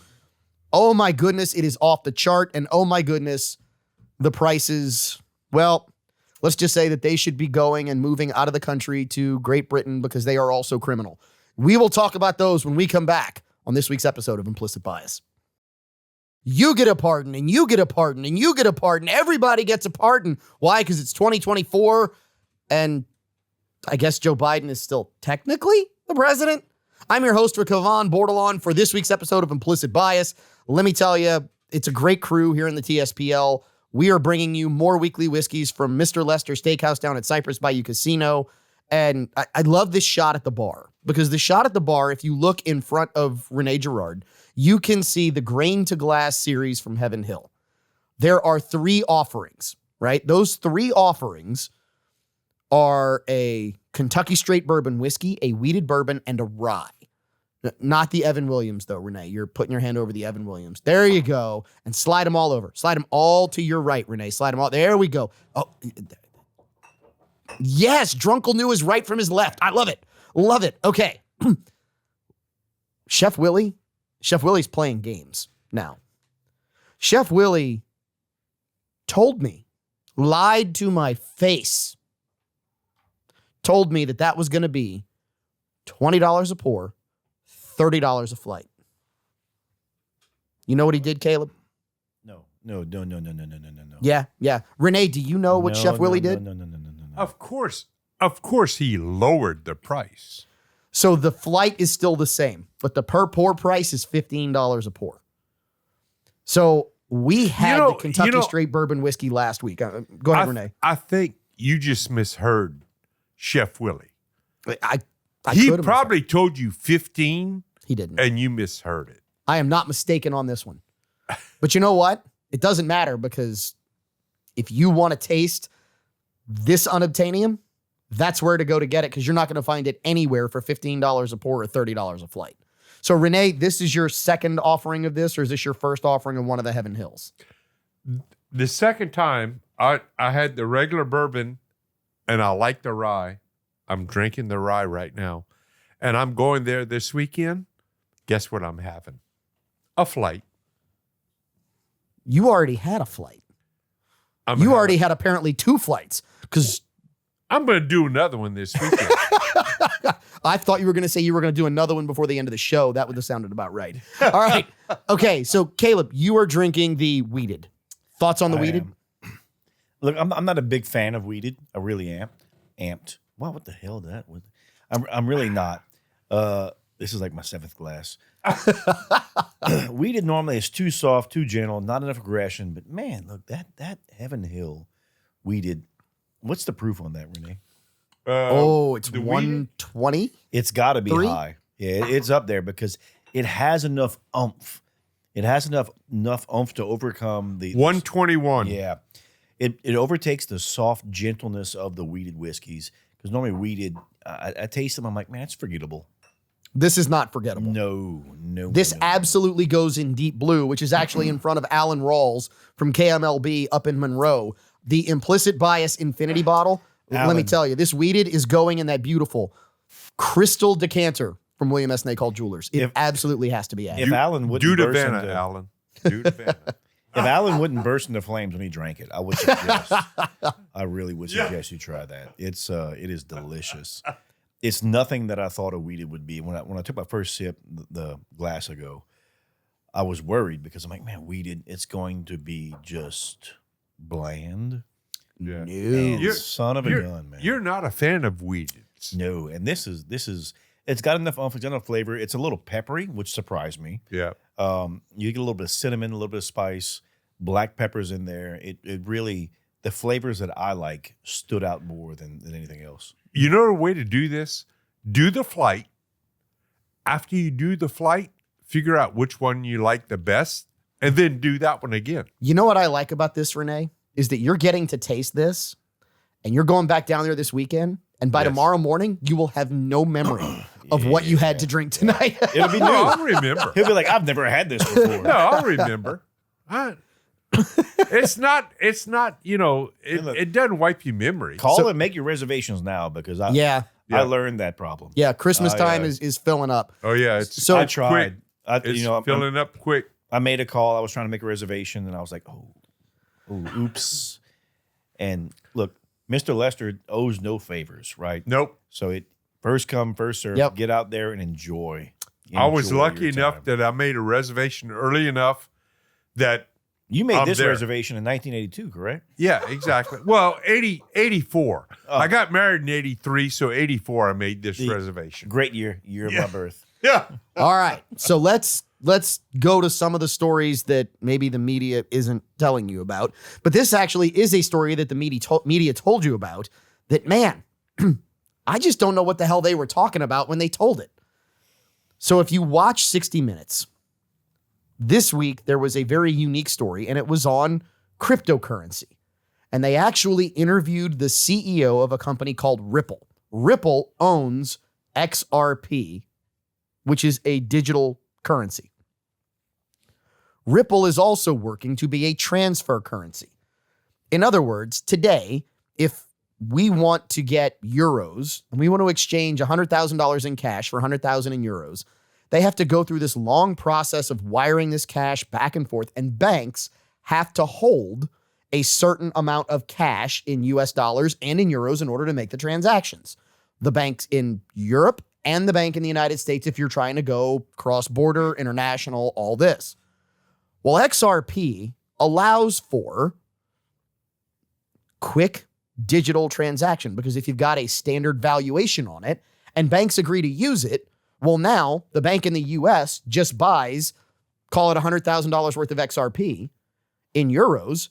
Oh my goodness, it is off the chart. And oh my goodness, the prices, well, let's just say that they should be going and moving out of the country to Great Britain because they are also criminal. We will talk about those when we come back on this week's episode of Implicit Bias. You get a pardon, and you get a pardon, and you get a pardon. Everybody gets a pardon. Why? Because it's 2024, and I guess Joe Biden is still technically the president. I'm your host, Rick Kavan Bordelon, for this week's episode of Implicit Bias. Let me tell you, it's a great crew here in the TSPL. We are bringing you more weekly whiskeys from Mr. Lester Steakhouse down at Cypress Bayou Casino. And I love this shot at the bar, because the shot at the bar, if you look in front of Rene Girard, you can see the Grain to Glass series from Heaven Hill. There are 3 offerings, right? Those 3 offerings are a Kentucky straight bourbon whiskey, a wheated bourbon, and a rye. Not the Evan Williams, though, Renee. You're putting your hand over the Evan Williams. There you go. And slide them all over. Slide them all to your right, Renee. Slide them all. There we go. Oh, yes. Drunkle knew his right from his left. I love it. Love it. Okay. Chef Willie's playing games now. Chef Willie told me, lied to my face, told me that was going to be $20 a pour, $30 a flight. You know what he did, Caleb? No. Yeah. Renee, do you know what Chef Willie did? No. Of course he lowered the price. So the flight is still the same, but the per pour price is $15 a pour. So we had the Kentucky straight bourbon whiskey last week. Go ahead, Renee. I think you just misheard Chef Willie. He He probably told you 15 He didn't. and you misheard it. I am not mistaken on this one. But you know what? It doesn't matter, because if you want to taste this unobtainium, that's where to go to get it, because you're not going to find it anywhere for $15 a pour or $30 a flight. So, Renee, this is your second offering of this, or is this your first offering of one of the Heaven Hills? The second time, I had the regular bourbon, and I like the rye. I'm drinking the rye right now. And I'm going there this weekend. Guess what I'm having? A flight. You already had a flight. You already had apparently 2 flights, because I'm going to do another one this weekend. I thought you were going to say you were going to do another one before the end of the show. That would have sounded about right. All right. Okay. So, Caleb, you are drinking the wheated. Thoughts on the wheated? Look, I'm not a big fan of wheated. I really am. Amped. Wow, what the hell that was? I'm really not. This is like my 7th glass. Wheated normally is too soft, too gentle, not enough aggression. But man, look, that Heaven Hill wheated. What's the proof on that, Renee? It's the 120. It's got to be 3? high. Yeah, it's up there because it has enough oomph. It has enough oomph to overcome the 121. Yeah, it overtakes the soft gentleness of the wheated whiskeys, Because normally weeded, I taste them. I'm like, man, it's forgettable. This is not forgettable. No. This no. absolutely goes in deep blue, which is actually in front of Alan Rawls from KMLB up in Monroe. The Implicit Bias Infinity Bottle. Let me Alan. tell you, this weeded is going in that beautiful crystal decanter from William S. Nacol Jewelers. It absolutely has to be added. If Alan wouldn't burst Dudavana, into, Alan. Dudavana. if Alan wouldn't burst into flames when he drank it, I would suggest. I really would suggest you try that. It is delicious. It's nothing that I thought a weeded would be. When I took my first sip the glass ago, I was worried because I'm like, man, weeded, it's going to be just bland. Yeah. No. Son of a gun, man. You're not a fan of weededs. No, and this is it's got enough umph, it's got enough flavor. It's a little peppery, which surprised me. Yeah. You get a little bit of cinnamon, a little bit of spice, black peppers in there. It really, the flavors that I like stood out more than anything else. You know a way to do this? Do the flight. After you do the flight, figure out which one you like the best, and then do that one again. You know what I like about this, Renee, is that you're getting to taste this, and you're going back down there this weekend, and by Yes. tomorrow morning, you will have no memory of what you had to drink tonight. It'll be No, new. I'll remember. He'll be like, I've never had this before. No, I'll remember. It's not, it doesn't wipe your memory. Call and make your reservations now because I Yeah. learned that problem. Yeah, Christmas time yeah. is filling up. Oh, yeah. It's So- I tried. It's filling up quick. I made a call. I was trying to make a reservation, and I was like, oops. And look, Mr. Lester owes no favors, right? Nope. So it first come, first serve. Yep. Get out there and enjoy. I was Enjoy lucky your enough time. that I made a reservation early enough that, You made I'm this there. reservation in 1982, correct? yeah, exactly. Well, 84. Oh. I got married in 83, so 84 I made this reservation. Great year of my birth. Yeah. All right. So let's go to some of the stories that maybe the media isn't telling you about. But this actually is a story that the media told you about that, man, I just don't know what the hell they were talking about when they told it. So if you watch 60 Minutes, this week there was a very unique story, and it was on cryptocurrency. And they actually interviewed the CEO of a company called Ripple. Ripple owns XRP, which is a digital currency. Ripple is also working to be a transfer currency. In other words, today, if we want to get euros and we want to exchange $100,000 in cash for $100,000 in euros, they have to go through this long process of wiring this cash back and forth, and banks have to hold a certain amount of cash in US dollars and in euros in order to make the transactions. The banks in Europe and the bank in the United States, if you're trying to go cross-border, international, all this. Well, XRP allows for quick digital transaction because if you've got a standard valuation on it and banks agree to use it, well, now the bank in the US just buys, call it $100,000 worth of XRP in euros,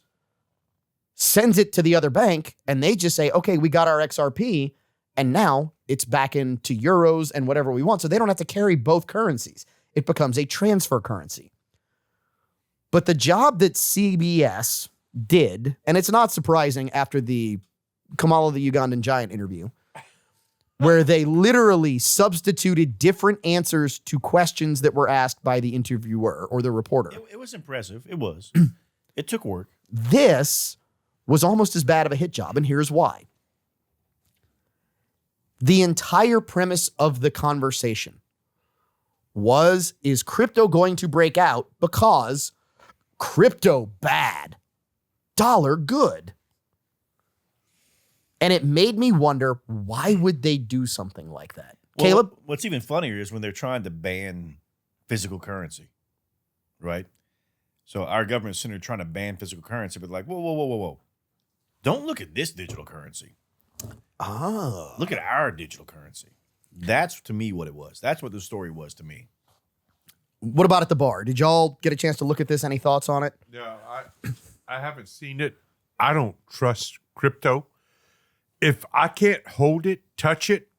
sends it to the other bank, and they just say, okay, we got our XRP, and now it's back into euros and whatever we want. So they don't have to carry both currencies. It becomes a transfer currency. But the job that CBS did, and it's not surprising after the Kamala the Ugandan Giant interview, where they literally substituted different answers to questions that were asked by the interviewer or the reporter. It was impressive. It was. It took work. This was almost as bad of a hit job, and here's why. The entire premise of the conversation is crypto going to break out because crypto bad, dollar good? And it made me wonder, why would they do something like that? Well, Caleb? what's even funnier is when they're trying to ban physical currency, right? So our government's sitting there trying to ban physical currency, but like, whoa. Don't look at this digital currency. Oh. Look at our digital currency. That's to me what it was. That's what the story was to me. What about at the bar? Did y'all get a chance to look at this? Any thoughts on it? No, I haven't seen it. I don't trust crypto. If I can't hold it, touch it,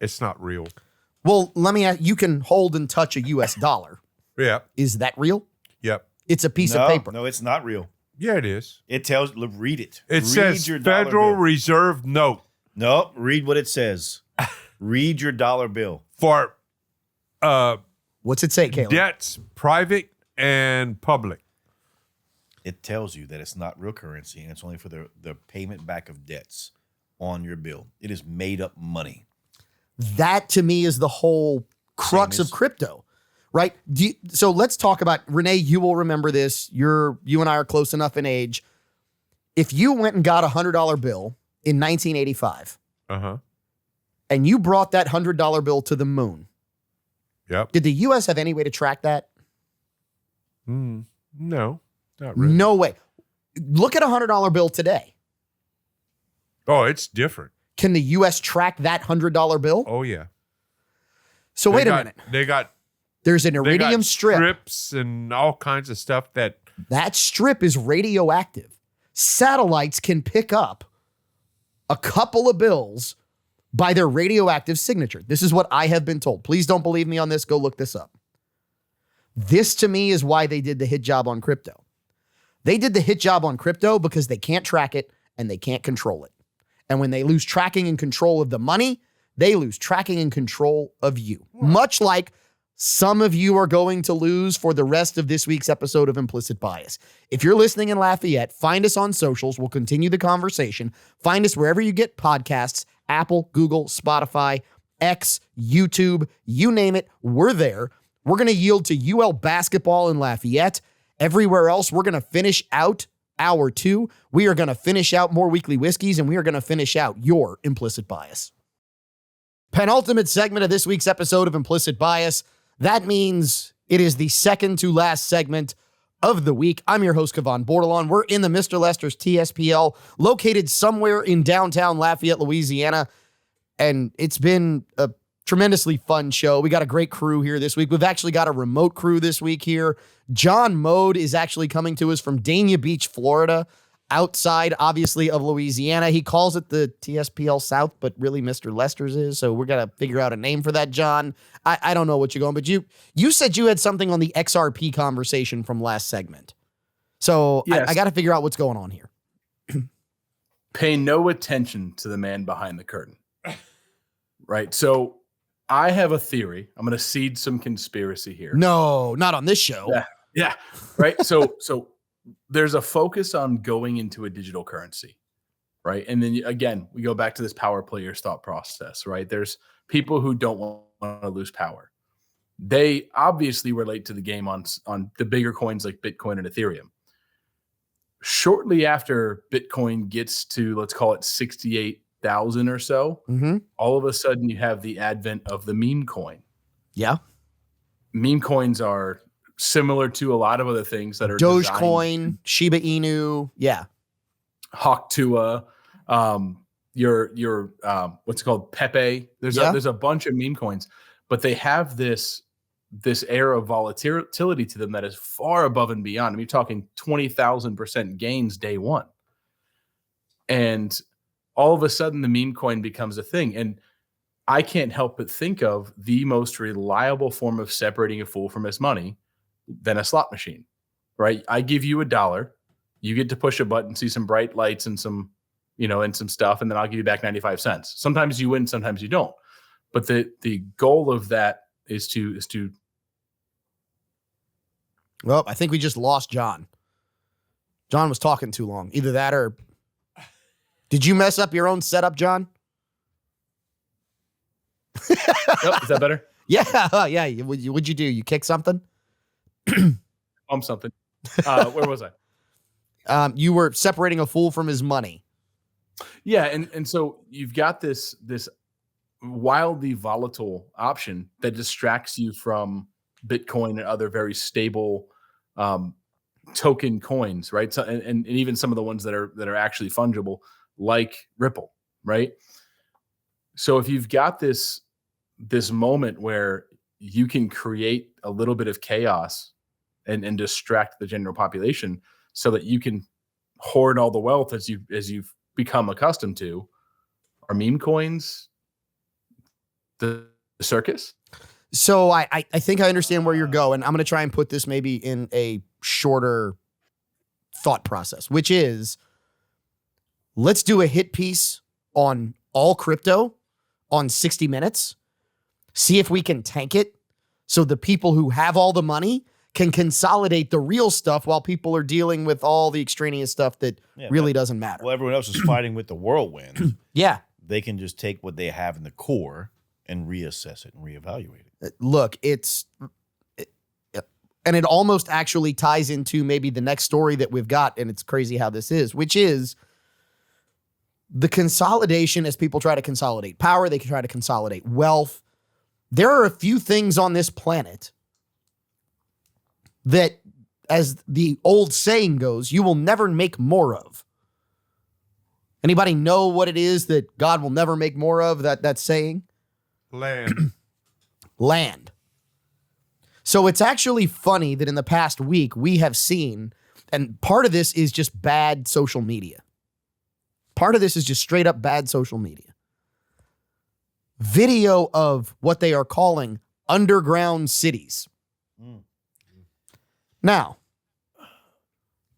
it's not real. Well, let me ask, you can hold and touch a US dollar. Yeah. Is that real? Yep. It's a piece of paper. No, it's not real. Yeah, it is. It tells, read it. It Read says your dollar Federal bill. Reserve note. Nope. Read what it says. Read your dollar bill. For What's it say, Caleb? debts, private and public. It tells you that it's not real currency and it's only for the payment back of debts on your bill. It is made up money. That to me is the whole crux Same of as- crypto, right? So let's talk about, Renee, you will remember this. You and I are close enough in age. If you went and got a $100 bill in 1985 Uh-huh. and you brought that $100 bill to the moon, Yep. did the U.S. have any way to track that? No, not really. No way. Look at a $100 bill today. Oh, it's different. Can the U.S. track that $100 bill? Oh, yeah. So wait a minute. They got There's an they iridium got strip. strips and all kinds of stuff that That strip is radioactive. Satellites can pick up a couple of bills by their radioactive signature. This is what I have been told. Please don't believe me on this. Go look this up. This to me is why they did the hit job on crypto. They did the hit job on crypto because they can't track it and they can't control it. And when they lose tracking and control of the money, they lose tracking and control of you. Much like some of you are going to lose for the rest of this week's episode of Implicit Bias. If you're listening in Lafayette, find us on socials. We'll continue the conversation. Find us wherever you get podcasts, Apple, Google, Spotify, X, YouTube, you name it, we're there. We're going to yield to UL basketball in Lafayette. Everywhere else, we're going to finish out hour 2. We are going to finish out more weekly whiskeys, and we are going to finish out your Implicit Bias. Penultimate segment of this week's episode of Implicit Bias. That means it is the second to last segment of the week. I'm your host, Kevon Bordelon. We're in the Mr. Lester's TSPL, located somewhere in downtown Lafayette, Louisiana. And it's been a tremendously fun show. We got a great crew here this week. We've actually got a remote crew this week here. John Mode is actually coming to us from Dania Beach, Florida, outside, obviously, of Louisiana. He calls it the TSPL South, but really Mr. Lester's is. So we're going to figure out a name for that, John. I don't know what you're going, but you said you had something on the XRP conversation from last segment. So Yes. I got to figure out what's going on here. Pay no attention to the man behind the curtain. Right. So I have a theory. I'm going to seed some conspiracy here. No, not on this show. Yeah. Yeah. Right. So there's a focus on going into a digital currency. Right. And then again, we go back to this power players thought process. Right. There's people who don't want to lose power. They obviously relate to the game on the bigger coins like Bitcoin and Ethereum. Shortly after Bitcoin gets to, let's call it 68,000 or so, all of a sudden you have the advent of the meme coin. Yeah. Meme coins are similar to a lot of other things that are designed- Dogecoin, Shiba Inu. Yeah. Hawktua, your what's it called, Pepe. There's a bunch of meme coins, but they have this air of volatility to them that is far above and beyond. I mean, you're talking 20,000% gains day one, and all of a sudden the meme coin becomes a thing. And I can't help but think of the most reliable form of separating a fool from his money than a slot machine, right? I give you $1. You get to push a button, see some bright lights and some, and some stuff, and then I'll give you back 95 cents. Sometimes you win, sometimes you don't. But the goal of that is to Well, I think we just lost John. John was talking too long. Either that or did you mess up your own setup, John? Yep, is that better? Yeah, yeah. What'd you do? You kick something? Something. Where was I? You were separating a fool from his money. Yeah, and so you've got this wildly volatile option that distracts you from Bitcoin and other very stable token coins, right? So and even some of the ones that are actually fungible, like Ripple, right? So if you've got this moment where you can create a little bit of chaos and distract the general population so that you can hoard all the wealth as you've become accustomed to, are meme coins the circus? So I think I understand where you're going. I'm going to try and put this maybe in a shorter thought process, which is let's do a hit piece on all crypto on 60 Minutes, see if we can tank it so the people who have all the money can consolidate the real stuff while people are dealing with all the extraneous stuff that really doesn't matter. Well, everyone else is fighting with the whirlwind. Yeah. They can just take what they have in the core and reassess it and reevaluate it. Look, and it almost actually ties into maybe the next story that we've got, and it's crazy how this is, which is the consolidation as people try to consolidate power, they can try to consolidate wealth. There are a few things on this planet that, as the old saying goes, you will never make more of. Anybody know what it is that God will never make more of, that saying? Land. Land. So it's actually funny that in the past week we have seen, and part of this is just bad social media. Part of this is just straight up bad social media. Video of what they are calling underground cities. Now,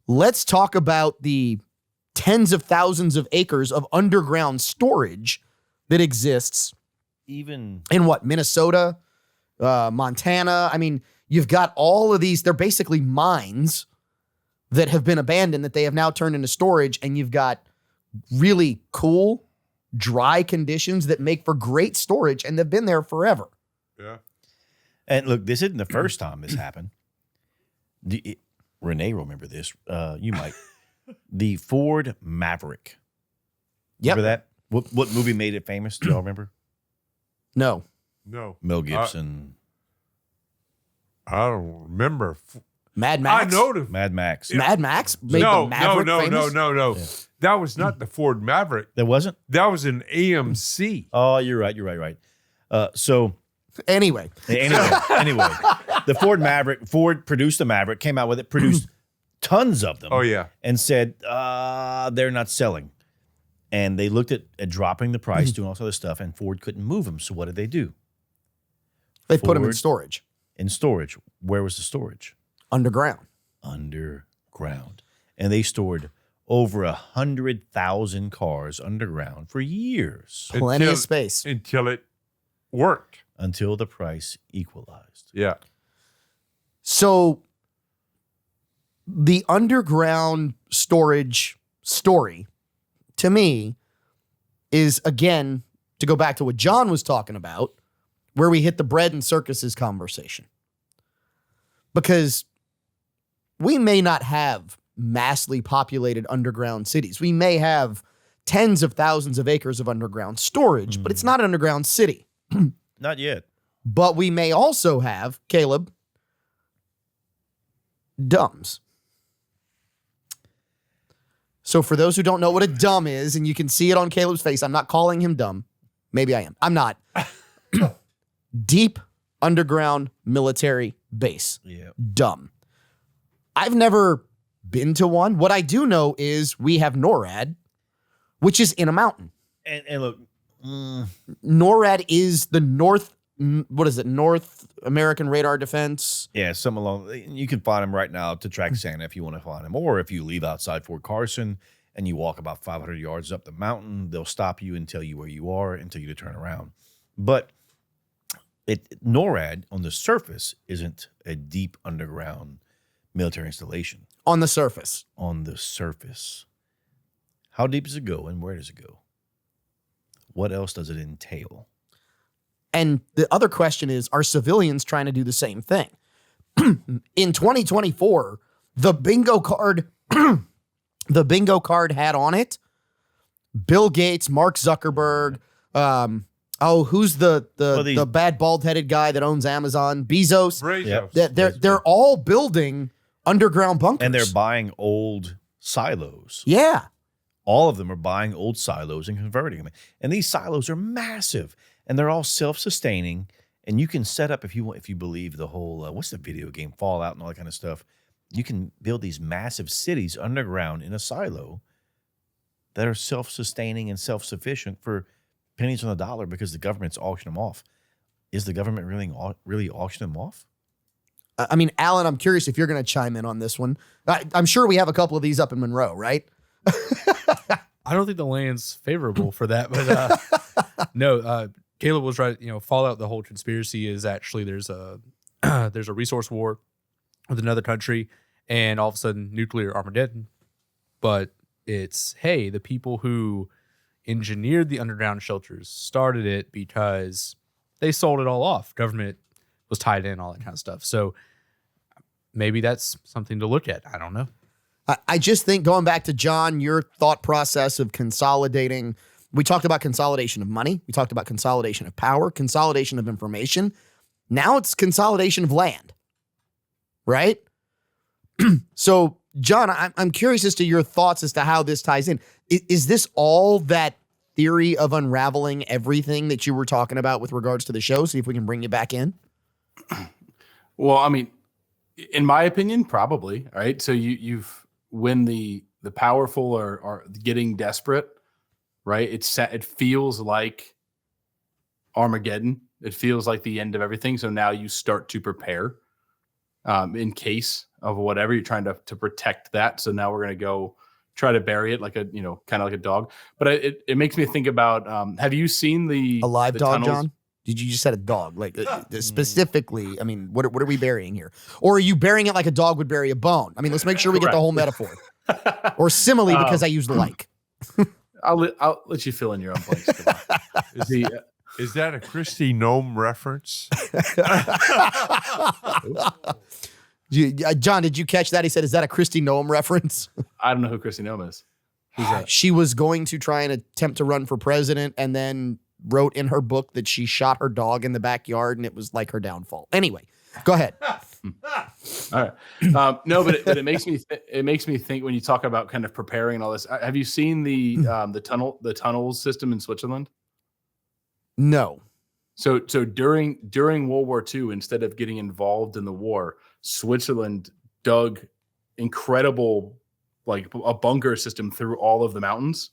let's talk about the tens of thousands of acres of underground storage that exists Even in what, Minnesota, Montana. I mean, you've got all of these, they're basically mines that have been abandoned that they have now turned into storage, and you've got really cool, dry conditions that make for great storage, and they've been there forever. Yeah. and look, this isn't the first time this happened. Renee, remember this? You might. The Ford Maverick. Yep. Remember that? What movie made it famous? Do y'all remember? No. No. Mel Gibson, I don't remember. Mad Max? I know the. Mad Max. Mad Max made No, the Maverick famous? no. Yeah. That was not the Ford Maverick. That wasn't? That was an AMC. Oh, you're right. So Anyway, anyway, the Ford produced the Maverick, came out with it, produced tons of them. Oh, yeah. And said, they're not selling. And they looked at dropping the price, doing all this other stuff, and Ford couldn't move them. So what did they do? they put them in Ford- storage, In storage. Where was the storage? underground. Underground. And they stored over 100,000 cars underground for years Plenty of space. Until it worked. until the price equalized. Yeah. So the underground storage story, to me, is, again, to go back to what John was talking about, where we hit the bread and circuses conversation. Because we may not have massively populated underground cities. We may have tens of thousands of acres of underground storage, but it's not an underground city. Not yet. But we may also have, Caleb, dumbs. So for those who don't know what a dumb is, and you can see it on Caleb's face, I'm not calling him dumb. Maybe I am. I'm not. Deep underground military base. Yeah. Dumb. I've never been to one. What I do know is we have NORAD, which is in a mountain. And look, NORAD is the North American Radar Defense. yeah, some along. You can find them right now to track Santa if you want to find them. Or if you leave outside Fort Carson and you walk about 500 yards up the mountain, they'll stop you and tell you where you are and tell you to turn around. But NORAD on the surface isn't a deep underground military installation. On the surface. On the surface. How deep does it go and where does it go? What else does it entail? And the other question is, are civilians trying to do the same thing? In 2024, the bingo card had on it Bill Gates, Mark Zuckerberg, who's the bad bald-headed guy that owns Amazon? Bezos. Yep. They're all building underground bunkers. And they're buying old silos. Yeah. All of them are buying old silos and converting them. And these silos are massive. And they're all self-sustaining. And you can set up, if you believe the whole, what's the video game, Fallout and all that kind of stuff, you can build these massive cities underground in a silo that are self-sustaining and self-sufficient for pennies on the dollar because the government's auctioning them off. Is the government really auctioning them off? I mean, Alan, I'm curious if you're going to chime in on this one. I'm sure we have a couple of these up in Monroe, right? I don't think the land's favorable for that, but no, Caleb was right. Fallout, the whole conspiracy is actually there's a there's a resource war with another country, and all of a sudden nuclear Armageddon. But it's, hey, the people who engineered the underground shelters started it because they sold it all off. Government was tied in, all that kind of stuff. So maybe that's something to look at. I don't know. I just think, going back to John, your thought process of consolidating, we talked about consolidation of money. We talked about consolidation of power, consolidation of information. Now it's consolidation of land, right? So, John, I'm curious as to your thoughts as to how this ties in. Is this all that theory of unraveling everything that you were talking about with regards to the show? See if we can bring you back in. Well, I mean, in my opinion, probably. Right. So you've when the powerful are getting desperate, right? It feels like Armageddon. It feels like the end of everything. So now you start to prepare in case of whatever you're trying to protect that. So now we're going to go try to bury it like a, kind of like a dog. But it makes me think about, have you seen a live the dog, tunnels? John? Did you just said a dog? Like specifically, I mean, what are we burying here? Or are you burying it like a dog would bury a bone? I mean, let's make sure we get the whole metaphor. Or simile, because I used like. I'll let you fill in your own blanks. Is that a Christy Gnome reference? John, did you catch that? He said, is that a Christy Noem reference? I don't know who Christy Noem is. Who's that? She was going to try and attempt to run for president and then wrote in her book that she shot her dog in the backyard and it was like her downfall. Anyway, go ahead. All right. No, but it makes me it makes me think when you talk about kind of preparing and all this. Have you seen the tunnels system in Switzerland? No. So during World War II, instead of getting involved in the war, Switzerland dug incredible, like a bunker system through all of the mountains.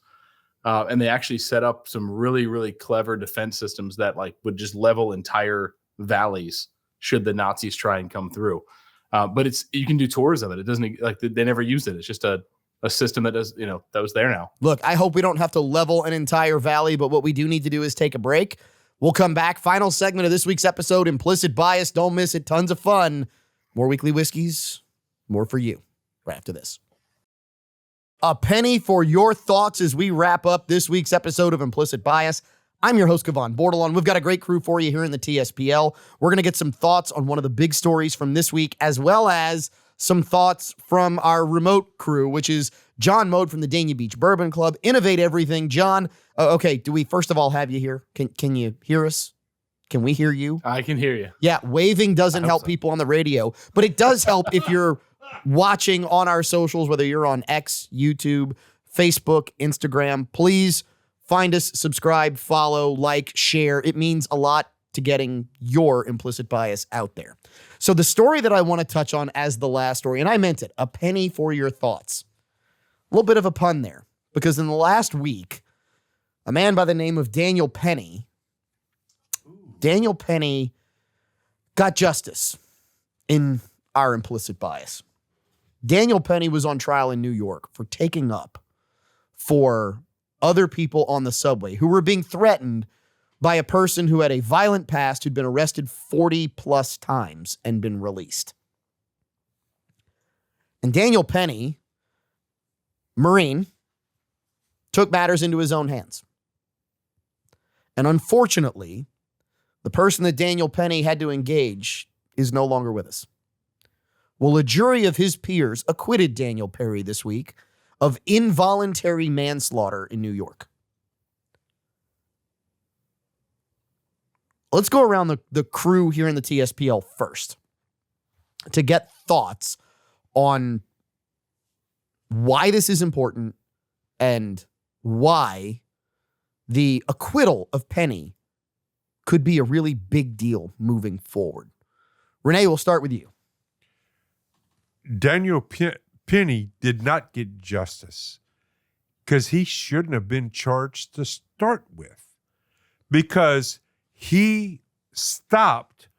And they actually set up some really, really clever defense systems that like would just level entire valleys should the Nazis try and come through. But you can do tours of it. It doesn't like they never used it. It's just a system that does, that was there now. Look, I hope we don't have to level an entire valley, but what we do need to do is take a break. We'll come back. Final segment of this week's episode, Implicit Bias. Don't miss it. Tons of fun. More weekly whiskeys. More for you. Right after this. A penny for your thoughts as we wrap up this week's episode of Implicit Bias. I'm your host, Kevon Bordelon. We've got a great crew for you here in the TSPL. We're going to get some thoughts on one of the big stories from this week, as well as some thoughts from our remote crew, which is John Mode from the Dania Beach Bourbon Club. Innovate everything. John, okay, do we first of all have you here? Can you hear us? Can we hear you? I can hear you. Yeah, waving doesn't help people on the radio, but it does help if you're watching on our socials, whether you're on X, YouTube, Facebook, Instagram. Please find us, subscribe, follow, like, share. It means a lot to getting your implicit bias out there. So the story that I want to touch on as the last story, and I meant it, a penny for your thoughts. A little bit of a pun there, because in the last week, a man by the name of Daniel Penny got justice in our implicit bias. Daniel Penny was on trial in New York for taking up for other people on the subway who were being threatened by a person who had a violent past, who'd been arrested 40 plus times and been released. And Daniel Penny, Marine, took matters into his own hands. And unfortunately, the person that Daniel Penny had to engage is no longer with us. Well, a jury of his peers acquitted Daniel Penny this week of involuntary manslaughter in New York. Let's go around the crew here in the TSPL first to get thoughts on why this is important and why the acquittal of Penny could be a really big deal moving forward. Renee, we'll start with you. Daniel Penny did not get justice because he shouldn't have been charged to start with, because he stopped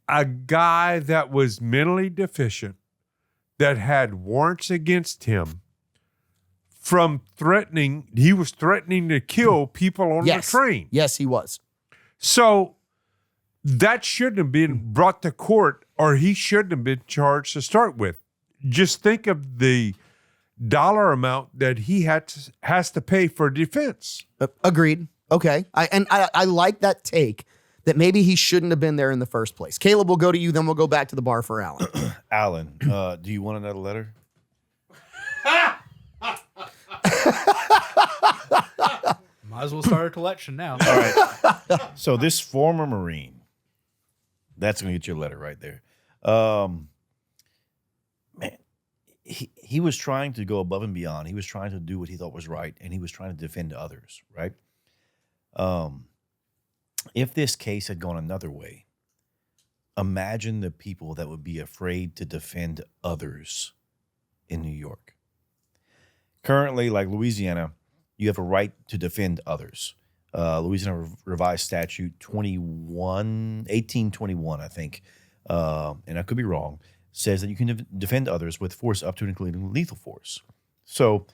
a guy that was mentally deficient, that had warrants against him from he was threatening to kill people on Yes. the train. Yes, he was. So that shouldn't have been brought to court, or he shouldn't have been charged to start with. Just think of the dollar amount that he has to pay for defense. Agreed. Okay. I like that take that maybe he shouldn't have been there in the first place. Caleb, we'll go to you, then we'll go back to the bar for Alan. Alan, do you want another letter? Might as well start a collection now. All right. So this former Marine, that's going to get your letter right there. Man, he was trying to go above and beyond. He was trying to do what he thought was right, and he was trying to defend others, right? If this case had gone another way, imagine the people that would be afraid to defend others in New York. Currently, like Louisiana, you have a right to defend others. Louisiana Revised Statute 1821, I think, and I could be wrong, says that you can defend others with force up to and including lethal force. So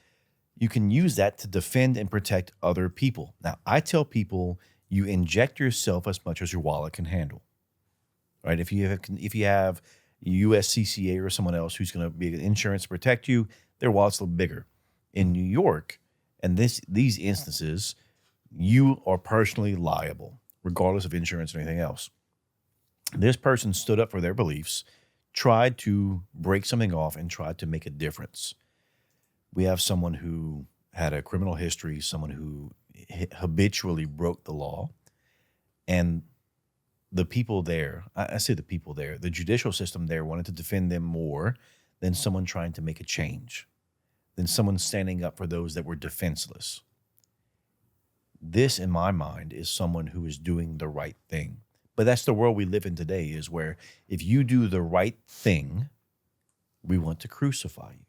you can use that to defend and protect other people. Now, I tell people you inject yourself as much as your wallet can handle. Right? If you have USCCA or someone else who's going to be insurance to protect you, their wallet's a little bigger. In New York, and these instances, you are personally liable, regardless of insurance or anything else. This person stood up for their beliefs, tried to break something off, and tried to make a difference. We have someone who had a criminal history, someone who habitually broke the law, and the people there, I say the people there, the judicial system there wanted to defend them more than someone trying to make a change, than someone standing up for those that were defenseless. This, in my mind, is someone who is doing the right thing. But that's the world we live in today, is where if you do the right thing, we want to crucify you.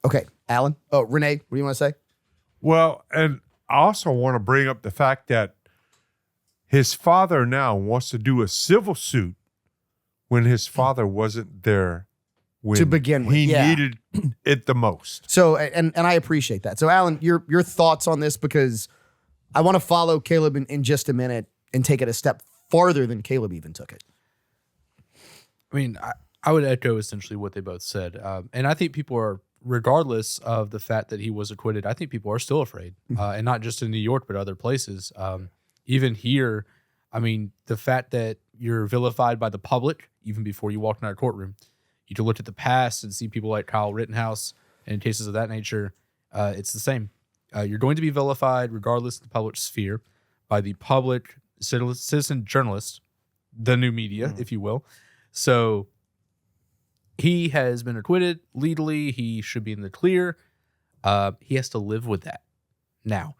Okay, Alan. Oh, Renee, what do you want to say? Well, and I also want to bring up the fact that his father now wants to do a civil suit when his father wasn't there when To begin with, he yeah. needed it the most. So, and I appreciate that. So, Alan, your thoughts on this, because I want to follow Caleb in just a minute and take it a step farther than Caleb even took it. I mean, I would echo essentially what they both said. And I think people are, regardless of the fact that he was acquitted, I think people are still afraid. And not just in New York, but other places. Even here, I mean, the fact that you're vilified by the public, even before you walk in our courtroom, you can look at the past and see people like Kyle Rittenhouse and cases of that nature. It's the same. You're going to be vilified regardless of the public sphere by the public citizen journalist, the new media, if you will. So he has been acquitted legally. He should be in the clear. He has to live with that now.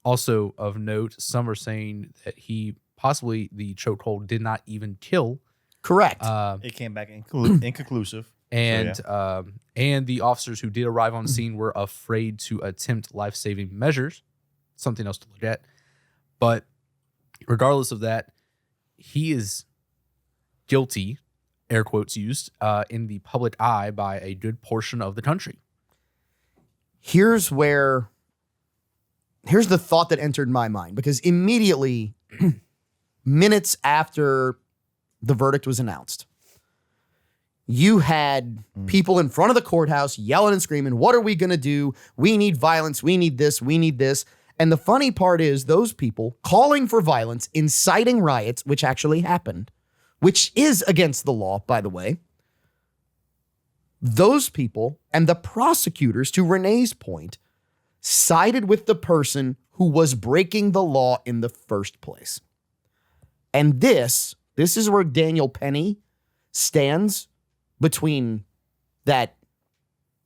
Also of note, some are saying that he possibly, the chokehold did not even kill. Correct. It came back inconclusive. And So, yeah. And the officers who did arrive on scene were afraid to attempt life-saving measures. Something else to look at. But regardless of that, he is guilty, air quotes used, in the public eye by a good portion of the country. Here's the thought that entered my mind, because immediately, minutes after the verdict was announced, you had people in front of the courthouse yelling and screaming, what are we going to do? We need violence. We need this. We need this. And the funny part is those people calling for violence, inciting riots, which actually happened, which is against the law, by the way. Those people and the prosecutors, to Renee's point, sided with the person who was breaking the law in the first place. And this is where Daniel Penny stands between that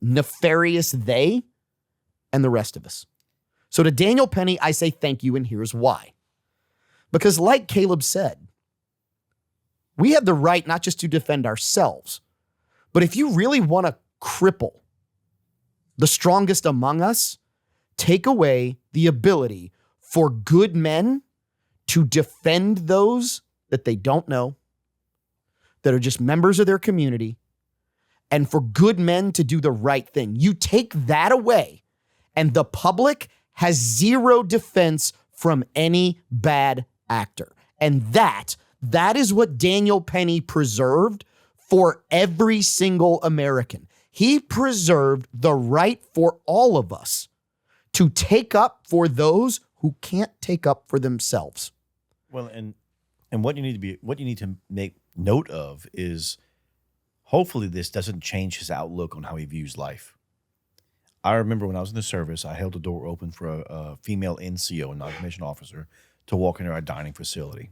nefarious they and the rest of us. So to Daniel Penny, I say thank you, and here's why. Because like Caleb said, we have the right not just to defend ourselves, but if you really want to cripple the strongest among us, take away the ability for good men to defend those that they don't know, that are just members of their community, and for good men to do the right thing. You take that away, And the public has zero defense from any bad actor. And that is what Daniel Penny preserved for every single American. He preserved the right for all of us to take up for those who can't take up for themselves. Well, and what you need to make note of is hopefully this doesn't change his outlook on how he views life. I remember when I was in the service, I held the door open for a female NCO, a non-commissioned officer, to walk into our dining facility.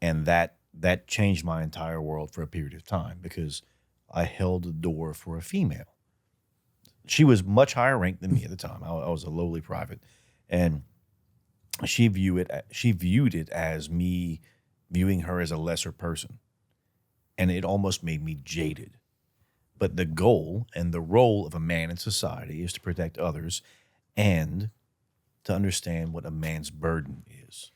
And that changed my entire world for a period of time because I held the door for a female. She was much higher ranked than me at the time. I was a lowly private. And she viewed it as me viewing her as a lesser person. And it almost made me jaded. But the goal and the role of a man in society is to protect others and to understand what a man's burden is.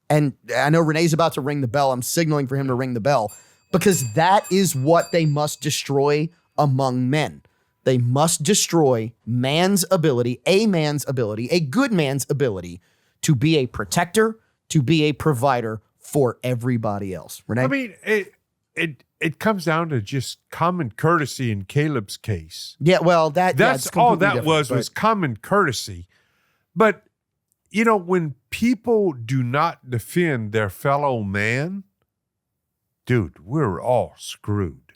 And I know Renee's about to ring the bell. I'm signaling for him to ring the bell because that is what they must destroy among men. They must destroy a good man's ability to be a protector, to be a provider for everybody else. Renee? I mean, it comes down to just common courtesy in Caleb's case. Yeah, well, That's it's all completely that different, was common courtesy. But, you know, when people do not defend their fellow man, dude, we're all screwed.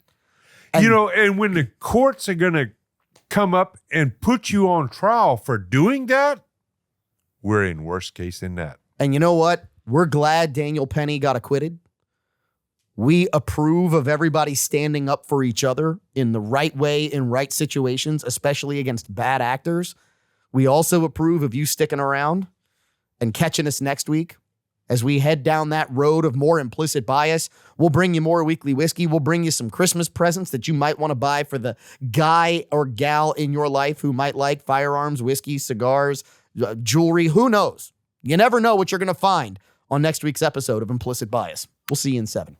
And- and when the courts are going to come up and put you on trial for doing that, we're in worse case than that. And you know what? We're glad Daniel Penny got acquitted. We approve of everybody standing up for each other in the right way, in right situations, especially against bad actors. We also approve of you sticking around and catching us next week as we head down that road of more implicit bias. We'll bring you more weekly whiskey. We'll bring you some Christmas presents that you might want to buy for the guy or gal in your life who might like firearms, whiskey, cigars, jewelry. Who knows? You never know what you're going to find on next week's episode of Implicit Bias. We'll see you in 7.